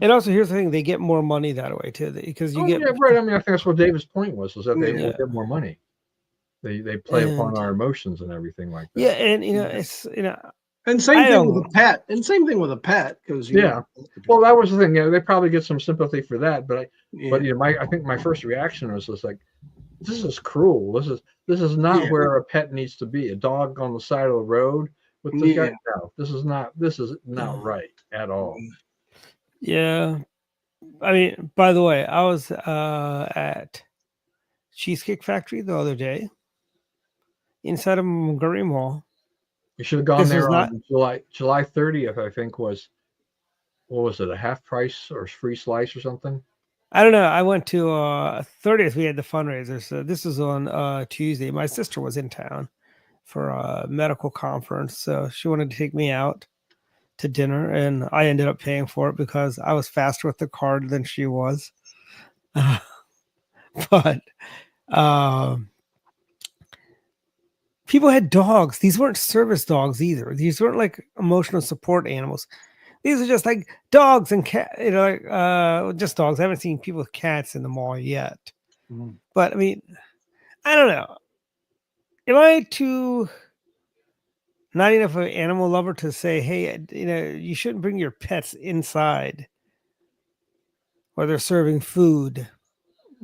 and also here's the thing: they get more money that way too, because you Oh get yeah, right. I mean, I think that's what David's point was that they Yeah. will get more money. They play upon and our emotions and everything like that. yeah, and Yeah. it's And same I thing don't with a pet. And same thing with a pet because Yeah. Well, that was the thing. They probably get some sympathy for that, but yeah. I think my first reaction was just like, this is cruel. This is not Yeah. where a pet needs to be. A dog on the side of the road with the guy. Yeah. No, this is not right at all. yeah. I mean, by the way, I was at Cheesecake Factory the other day inside of Montgomery Mall. You should have gone This was there not. on July 30th, I think was, what was it, a half price or free slice or something? I don't know. I went to 30th. We had the fundraiser. So this was on Tuesday. My sister was in town for a medical conference, so she wanted to take me out to dinner, and I ended up paying for it because I was faster with the card than she was. But people had dogs. These weren't service dogs either. These weren't like emotional support animals. These are just like dogs and cat, just dogs. I haven't seen people with cats in the mall yet. Mhm. But I mean, I don't know. Am I too not enough of an animal lover to say, hey, you shouldn't bring your pets inside where they're serving food?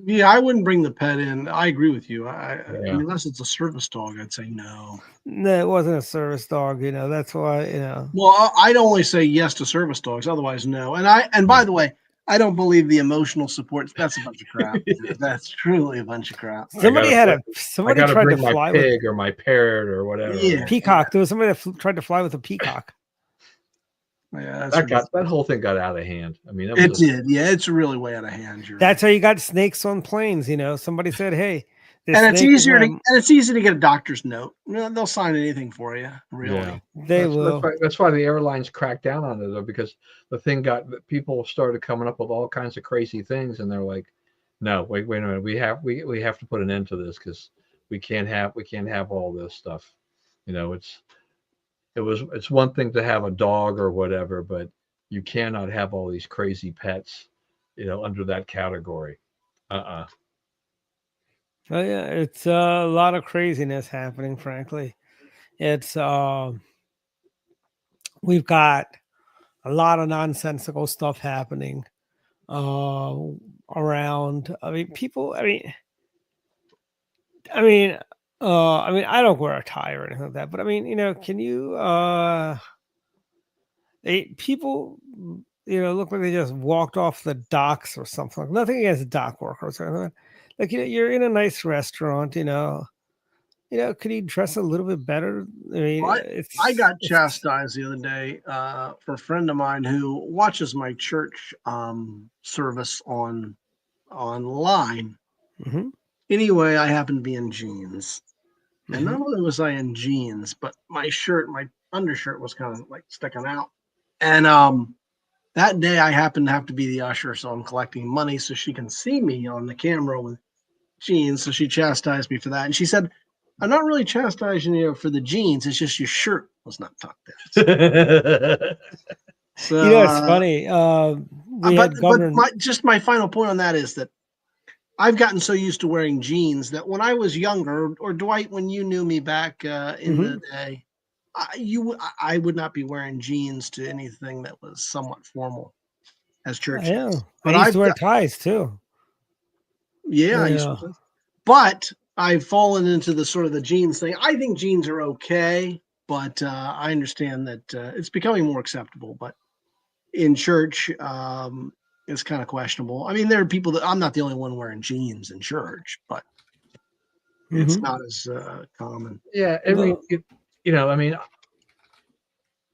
Yeah, I wouldn't bring the pet in. I agree with you. I Yeah. mean, unless it's a service dog, I'd say no. No, it wasn't a service dog. That's why. Well, I'd only say yes to service dogs. Otherwise, no. And by the way, I don't believe the emotional support. That's a bunch of crap. That's truly a bunch of crap. Somebody I gotta tried to bring my fly with pig or my parrot or whatever. Yeah. peacock. There was somebody that tried to fly with a peacock. Yeah, That whole thing got out of hand. I mean, it did. Yeah, it's really way out of hand. That's how you got snakes on planes. Somebody said, "Hey, this and it's snake is easier to gonna-" and it's easy to get a doctor's note. They'll sign anything for you. Really. Yeah. They will. That's why the airlines cracked down on it, though, because the thing people started coming up with all kinds of crazy things, and they're like, "No, wait a minute, we have to put an end to this because we can't have all this stuff." It's one thing to have a dog or whatever, but you cannot have all these crazy pets, under that category. Oh yeah, it's a lot of craziness happening. Frankly, it's we've got a lot of nonsensical stuff happening around. I mean, people. I don't wear a tie or anything like that. But I mean, can you? People, look like they just walked off the docks or something. Like, nothing against dock workers or anything. Like, you're in a nice restaurant. Could he dress a little bit better? I mean, I got chastised the other day for a friend of mine who watches my church service online. Mm-hmm. Anyway, I happened to be in jeans. And not only was I in jeans, but my undershirt was kind of like sticking out. And that day I happened to have to be the usher, so I'm collecting money so she can see me on the camera with jeans. So she chastised me for that. And she said, I'm not really chastising you for the jeans. It's just your shirt was not tucked in. So it's funny. My final point on that is that I've gotten so used to wearing jeans that when I was younger, or Dwight, when you knew me back in the day, I would not be wearing jeans to anything that was somewhat formal as church. Yeah, but I used to wear ties too. Yeah, I used to. But I've fallen into the sort of the jeans thing. I think jeans are okay, but I understand that it's becoming more acceptable. But in church, it's kind of questionable. I mean, there are people that I'm not the only one wearing jeans in church, but it's not as common. Yeah, I mean,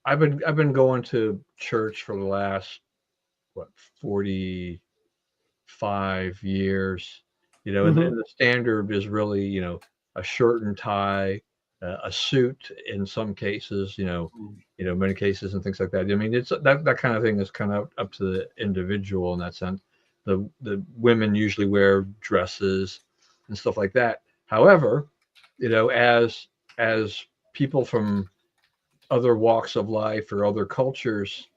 I've been going to church for the last 45 years, and the standard is really, a shirt and tie, a suit in some cases, many cases and things like that. I mean, it's that kind of thing is kind of up to the individual in that sense. the women usually wear dresses and stuff like that. However, as people from other walks of life or other cultures,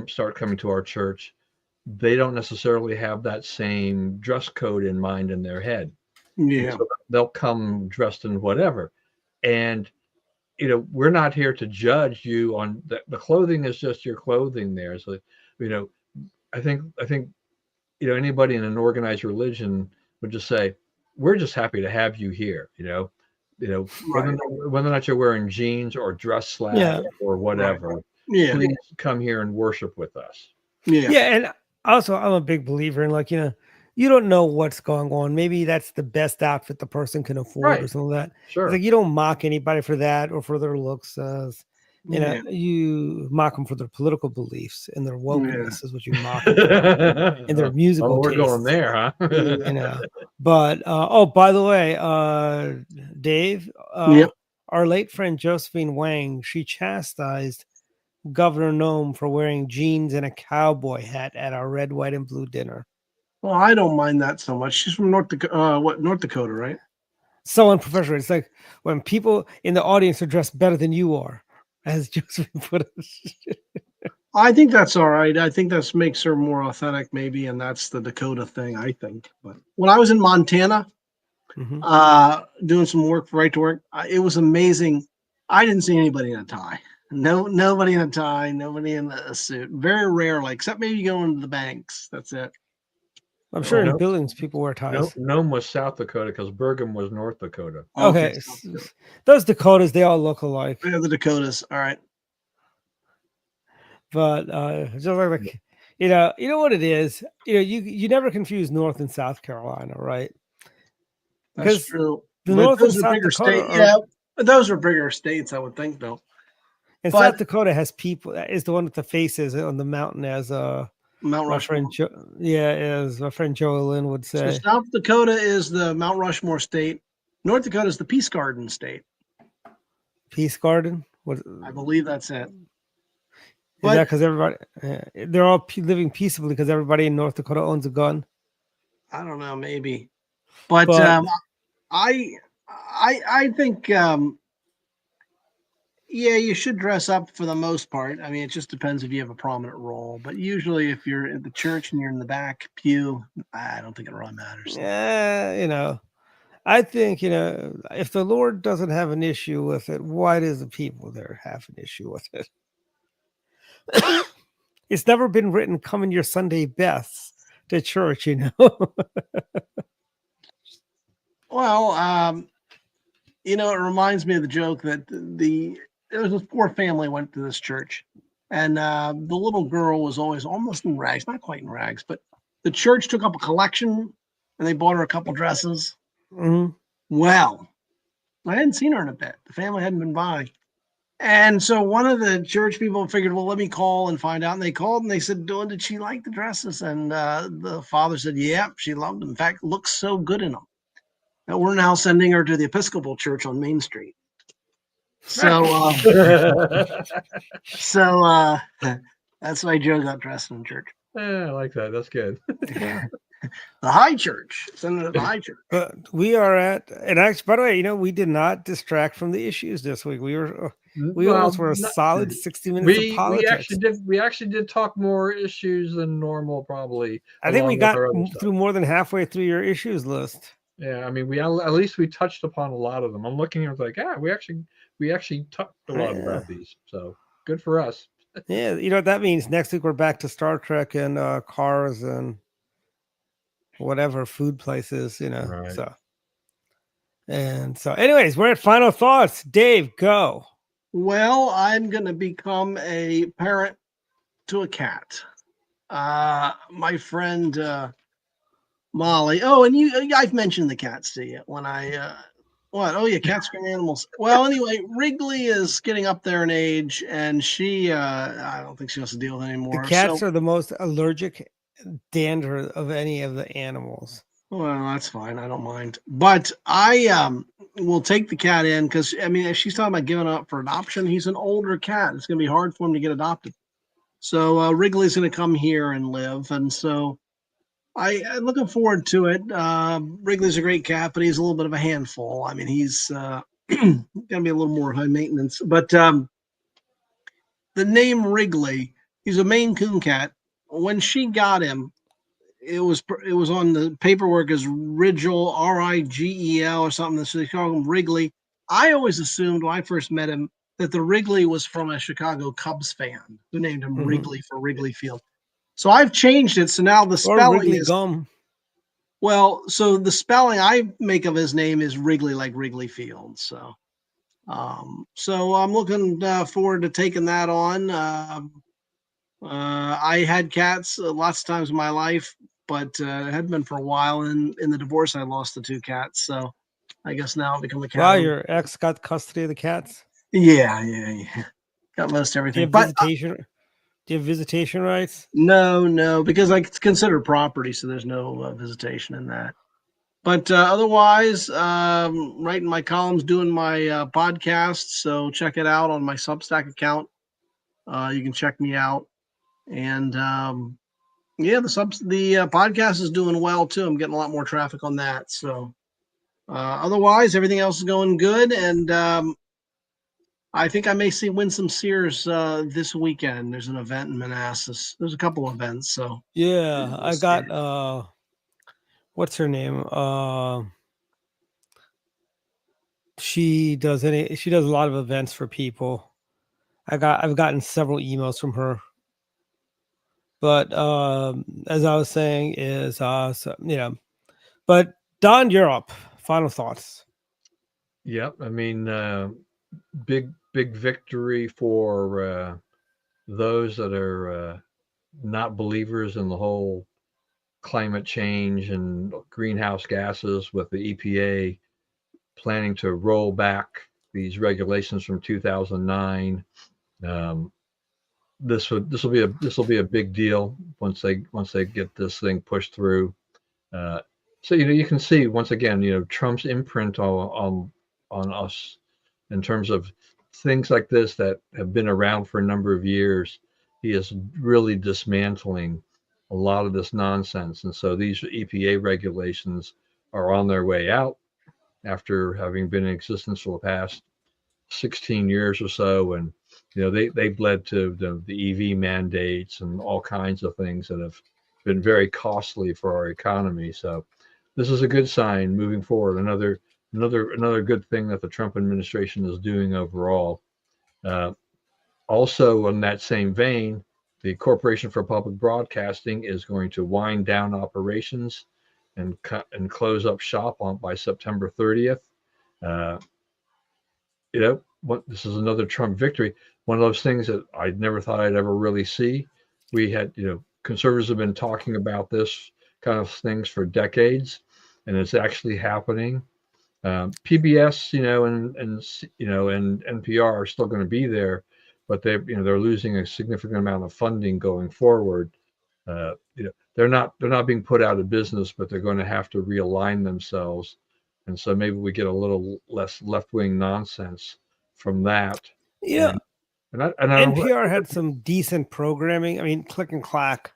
start coming to our church, they don't necessarily have that same dress code in mind in their head. Yeah. So they'll come dressed in whatever. And, we're not here to judge you on the clothing is just your clothing there. So, I think, anybody in an organized religion would just say, we're just happy to have you here, whether or not you're wearing jeans or dress slacks or whatever, please come here and worship with us. Yeah, and also I'm a big believer in you don't know what's going on. Maybe that's the best outfit the person can afford or something like that. Sure. It's like you don't mock anybody for that or for their looks. You mock them for their political beliefs and their wokeness is what you mock them for. And their musical we're tastes. Going there, huh? But by the way, Dave, our late friend Josephine Wang, she chastised Governor Nome for wearing jeans and a cowboy hat at our red, white, and blue dinner. Well, I don't mind that so much. She's from North Dakota, right? So unprofessional. It's like when people in the audience are dressed better than you are, as Josephine put it. I think that's all right. I think that makes her more authentic, maybe, and that's the Dakota thing, I think. But when I was in Montana, doing some work for Right to Work, it was amazing. I didn't see anybody in a tie. Nobody in a tie, nobody in a suit. Very rarely, except maybe going to the banks. That's it. I'm sure in buildings people wear ties. Nome was South Dakota because Bergen was North Dakota. Okay. Those Dakotas, they all look alike. Yeah, the Dakotas. All right. But just like you know what it is. You never confuse North and South Carolina, right? That's true. The North and South Dakota those are bigger states, I would think, though. And South Dakota has people. Is the one with the faces on the mountain as Mount Rushmore. As my friend Joe Lynn would say. So South Dakota is the Mount Rushmore state. North Dakota is the Peace Garden state. Peace Garden? I believe that's it. Is that because everybody they're all living peaceably because everybody in North Dakota owns a gun? I don't know, maybe. But I think you should dress up for the most part. I mean, it just depends if you have a prominent role. But usually if you're at the church and you're in the back pew, I don't think it really matters. Yeah, I think, if the Lord doesn't have an issue with it, why does the people there have an issue with it? It's never been written, come in your Sunday best to church, Well, it reminds me of the joke that there was a poor family went to this church, and the little girl was always almost in rags, not quite in rags, but the church took up a collection, and they bought her a couple dresses. Mm-hmm. Well, I hadn't seen her in a bit. The family hadn't been by. And so one of the church people figured, well, let me call and find out. And they called and they said, did she like the dresses? And the father said, yeah, she loved them. In fact, looks so good in them. And we're now sending her to the Episcopal Church on Main Street. So, that's why Joe got dressed in church. Yeah, I like that. That's good. The high church. Send it to the high church. But we are and actually, by the way, we did not distract from the issues this week. We almost were a solid 60 minutes of politics. We actually did talk more issues than normal, probably. I think we got through more than halfway through your issues list. Yeah, I mean, at least we touched upon a lot of them. I'm looking and it's like, we actually talked a lot about these. So good for us. Yeah, you know what that means? Next week we're back to Star Trek and cars and whatever food places, Right. So anyways, we're at final thoughts. Dave, go. Well, I'm going to become a parent to a cat. My friend Molly. Oh, and I've mentioned the cats to you when what? Oh, yeah, cats are animals. Well, anyway, Wrigley is getting up there in age, and she, I don't think she wants to deal with it anymore. The cats are the most allergic dander of any of the animals. Well, that's fine. I don't mind. But I will take the cat in because, if she's talking about giving up for adoption, he's an older cat. It's going to be hard for him to get adopted. So Wrigley's going to come here and live, and so I'm looking forward to it. Wrigley's a great cat, but he's a little bit of a handful. I mean, he's going to be a little more high maintenance. But the name Wrigley, he's a Maine Coon cat. When she got him, it was on the paperwork as Rigel, Rigel or something. So they call him Wrigley. I always assumed when I first met him that the Wrigley was from a Chicago Cubs fan who named him Wrigley for Wrigley Field. So I've changed it. So now the Or spelling Wrigley is gum. well. So the spelling I make of his name is Wrigley, like Wrigley Field. So I'm looking forward to taking that on. I had cats lots of times in my life, but it hadn't been for a while. And in the divorce, I lost the 2 cats. So I guess now I'll become a cat Wow, owner. your ex got custody of the cats. Yeah. Got most Do you everything. have But visitation? Do you have visitation rights? no, because it's considered property, so there's no visitation in that. But otherwise, writing my columns, doing my podcast. So check it out on my Substack account. You can check me out. And yeah, the podcast is doing well too. I'm getting a lot more traffic on that. So otherwise, everything else is going good. And I think I may win some Sears this weekend. There's an event in Manassas. There's a couple events. So Yeah, I got what's her name? She does a lot of events for people. I've gotten several emails from her. But as I was saying, is but Don, you're up. Final thoughts. Yep. I mean, big victory for those that are not believers in the whole climate change and greenhouse gases, with the EPA planning to roll back these regulations from 2009. This will be a big deal once they get this thing pushed through. So you can see once again Trump's imprint on us in terms of things like this that have been around for a number of years. He is really dismantling a lot of this nonsense, and so these EPA regulations are on their way out after having been in existence for the past 16 years or so. And they've led to the EV mandates and all kinds of things that have been very costly for our economy. So this is a good sign moving forward. Another good thing that the Trump administration is doing overall. Also, in that same vein, the Corporation for Public Broadcasting is going to wind down operations and close up shop by September 30th. This is another Trump victory. One of those things that I never thought I'd ever really see. We had, conservatives have been talking about this kind of things for decades, and it's actually happening. PBS, and NPR are still going to be there, but they're losing a significant amount of funding going forward. They're not being put out of business, but they're going to have to realign themselves, and so maybe we get a little less left-wing nonsense from that. Yeah, and I NPR had some decent programming. I mean, Click and Clack.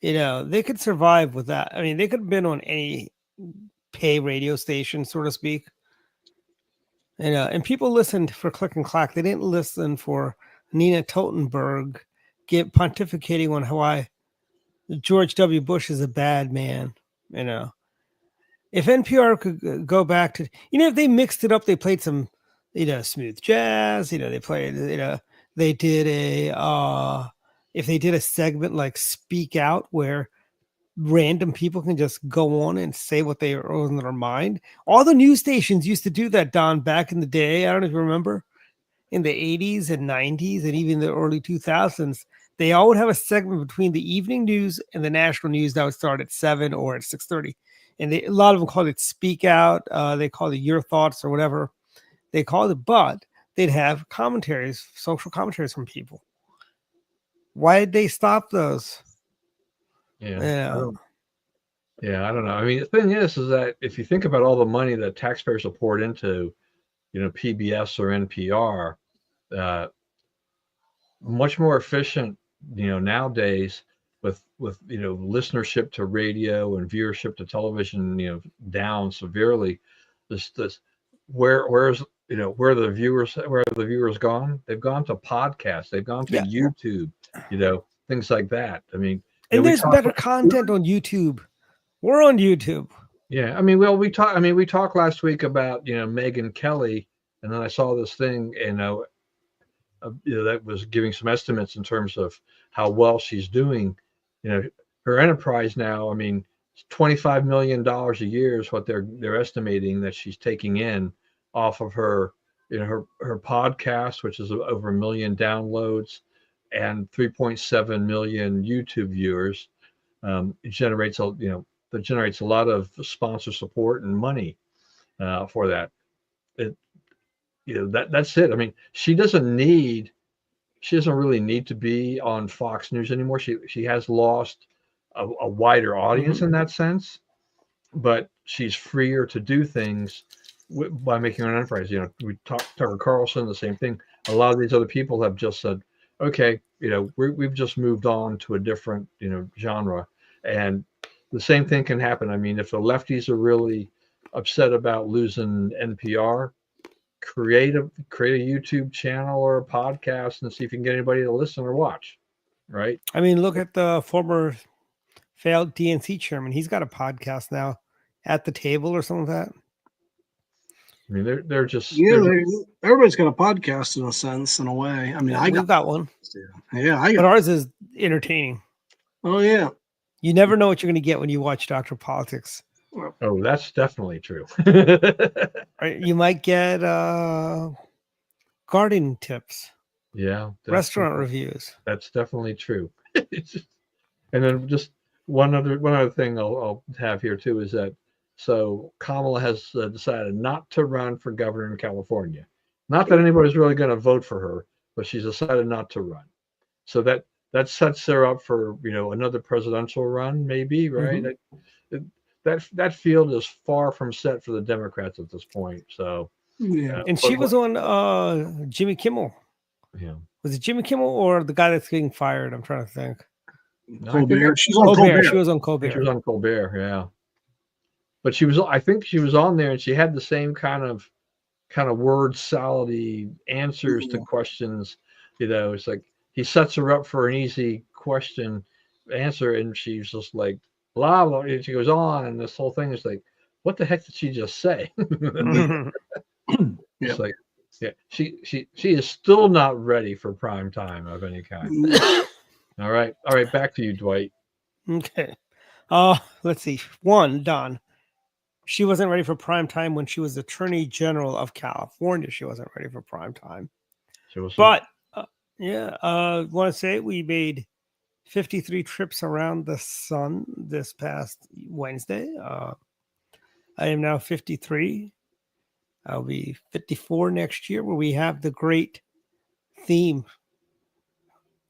They could survive with that. I mean, they could have been on any pay radio station, so to speak. And people listened for Click and Clack. They didn't listen for Nina Totenberg pontificating on why George W. Bush is a bad man. If NPR could go back to, if they mixed it up, they played some, smooth jazz. They played, they did if they did a segment like Speak Out, where random people can just go on and say what they are on their mind. All the news stations used to do that, Don, back in the day. I don't know if you remember, in the 80s and 90s and even the early 2000s, they all would have a segment between the evening news and the national news that would start at 7 or at 6:30. And a lot of them called it Speak Out. They called it Your Thoughts or whatever they called it, but they'd have commentaries, social commentaries from people. Why did they stop those? I don't know. I mean, the thing is that if you think about all the money that taxpayers have poured into, PBS or NPR, much more efficient nowadays with listenership to radio and viewership to television, down severely. This where's where the viewers gone? They've gone to podcasts. They've gone to Yeah. YouTube. Things like that. I mean, And we there's talk- better content on YouTube. We're on YouTube. Yeah, I mean, well, we talked last week about Megyn Kelly, and then I saw this thing, that was giving some estimates in terms of how well she's doing. Her enterprise now, I mean, $25 million a year is what they're estimating that she's taking in off of her her podcast, which is over 1 million downloads and 3.7 million YouTube viewers. It generates a lot of sponsor support and money for that. That's it. I mean, she doesn't really need to be on Fox News anymore. She has lost a wider audience in that sense, but she's freer to do things by making her an enterprise. We talked Tucker Carlson, the same thing. A lot of these other people have just said, okay, we've just moved on to a different genre, and the same thing can happen. I mean, if the lefties are really upset about losing NPR, create a YouTube channel or a podcast and see if you can get anybody to listen or watch. Right. I mean, look at the former failed DNC chairman. He's got a podcast now, At the Table or something like that. I mean, they're just everybody's got a podcast in a sense, in a way. I mean, We've got one. Yeah, but ours is entertaining. Oh yeah. You never know what you're going to get when you watch Dr. Politics. Oh, that's definitely true. Right? You might get gardening tips. Yeah. Restaurant reviews. That's definitely true. And then just one other thing I'll have here too is that so Kamala has decided not to run for governor in California. Not that anybody's really going to vote for her, but she's decided not to run. So that sets her up for another presidential run, maybe, right? That field is far from set for the Democrats at this point. So yeah, and she was on Jimmy Kimmel. Yeah, was it Jimmy Kimmel or the guy that's getting fired? I'm trying to think. Colbert. She's on Colbert. She was on Colbert. She was on Colbert. Yeah, but I think she was on there, and she had the same kind of word salady answers to questions. It's like he sets her up for an easy question answer, and she's just like blah blah. And she goes on, and this whole thing is like, what the heck did she just say? It's like, yeah, she is still not ready for prime time of any kind. All right, back to you, Dwight. Okay. Let's see. Don. She wasn't ready for prime time when she was Attorney General of California. She wasn't ready for prime time. But I want to say we made 53 trips around the sun this past Wednesday. I am now 53. I'll be 54 next year, where we have the great theme.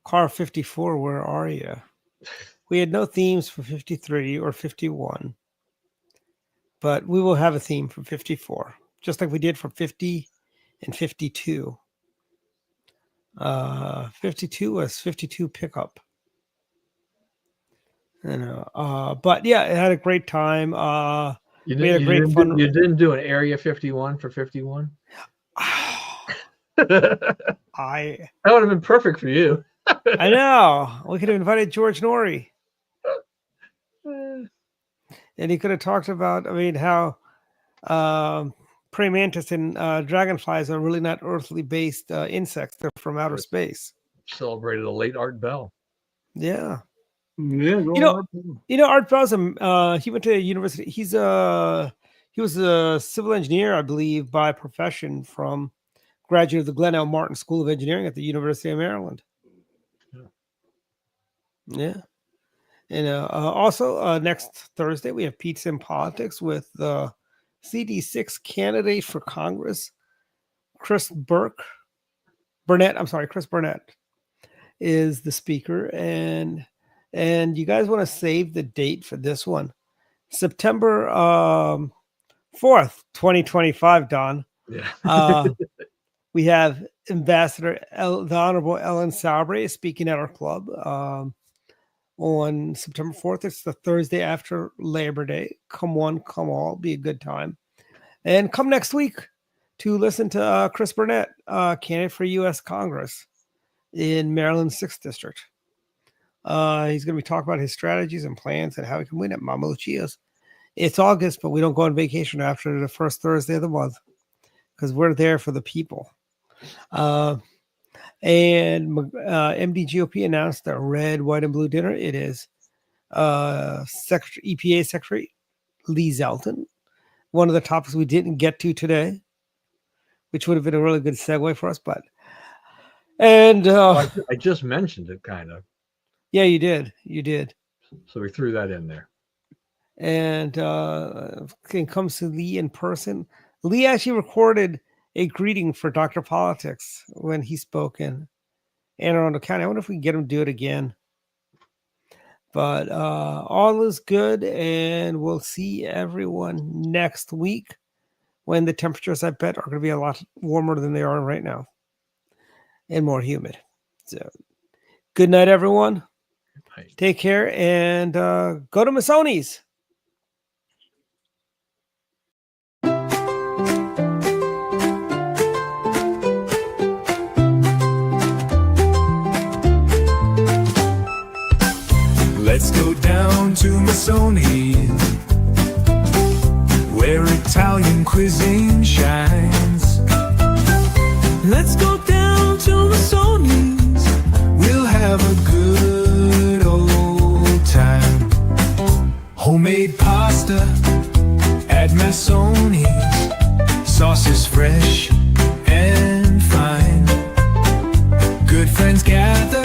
Car 54, where are you? We had no themes for 53 or 51. But we will have a theme for 54, just like we did for 50 and 52. 52 was 52 pickup. But yeah, it had a great time. You didn't do an Area 51 for 51? That would have been perfect for you. I know. We could have invited George Norrie. And he could have talked about, how praying mantis and dragonflies are really not earthly based insects. They're from outer space. Celebrated a late Art Bell. Yeah, Yeah. Art Bell's he went to university. He was a civil engineer, I believe, by profession, from graduate of the Glenn L. Martin School of Engineering at the University of Maryland. Yeah. And also next Thursday, we have Pizza and Politics with the CD6 candidate for Congress, Chris Burnett is the speaker. And you guys want to save the date for this one. September 4th, 2025, Don. Yeah. We have Ambassador, the Honorable Ellen Sabre, is speaking at our club on September 4th. It's the Thursday after Labor Day. Come one, come all. Be a good time. And come next week to listen to Chris Burnett, candidate for U.S. Congress in Maryland's 6th District. He's going to be talking about his strategies and plans and how he can win at Mama Lucia's. It's August, but we don't go on vacation after the first Thursday of the month because we're there for the people. And MDGOP announced a red, white, and blue dinner. It is EPA Secretary Lee Zeldin, one of the topics we didn't get to today, which would have been a really good segue for us. I just mentioned it, kind of. Yeah, you did. You did. So we threw that in there. And it comes to Lee in person. Lee actually recorded a greeting for Dr. Politics when he spoke in Anne Arundel County. I wonder if we can get him to do it again. But all is good, and we'll see everyone next week when the temperatures, I bet, are going to be a lot warmer than they are right now and more humid. So, good night, everyone. Night. Take care, and go to Masoni's. Let's go down to Masoni's, where Italian cuisine shines. Let's go down to Masoni's, we'll have a good old time. Homemade pasta at Masoni's, sauces fresh and fine. Good friends gather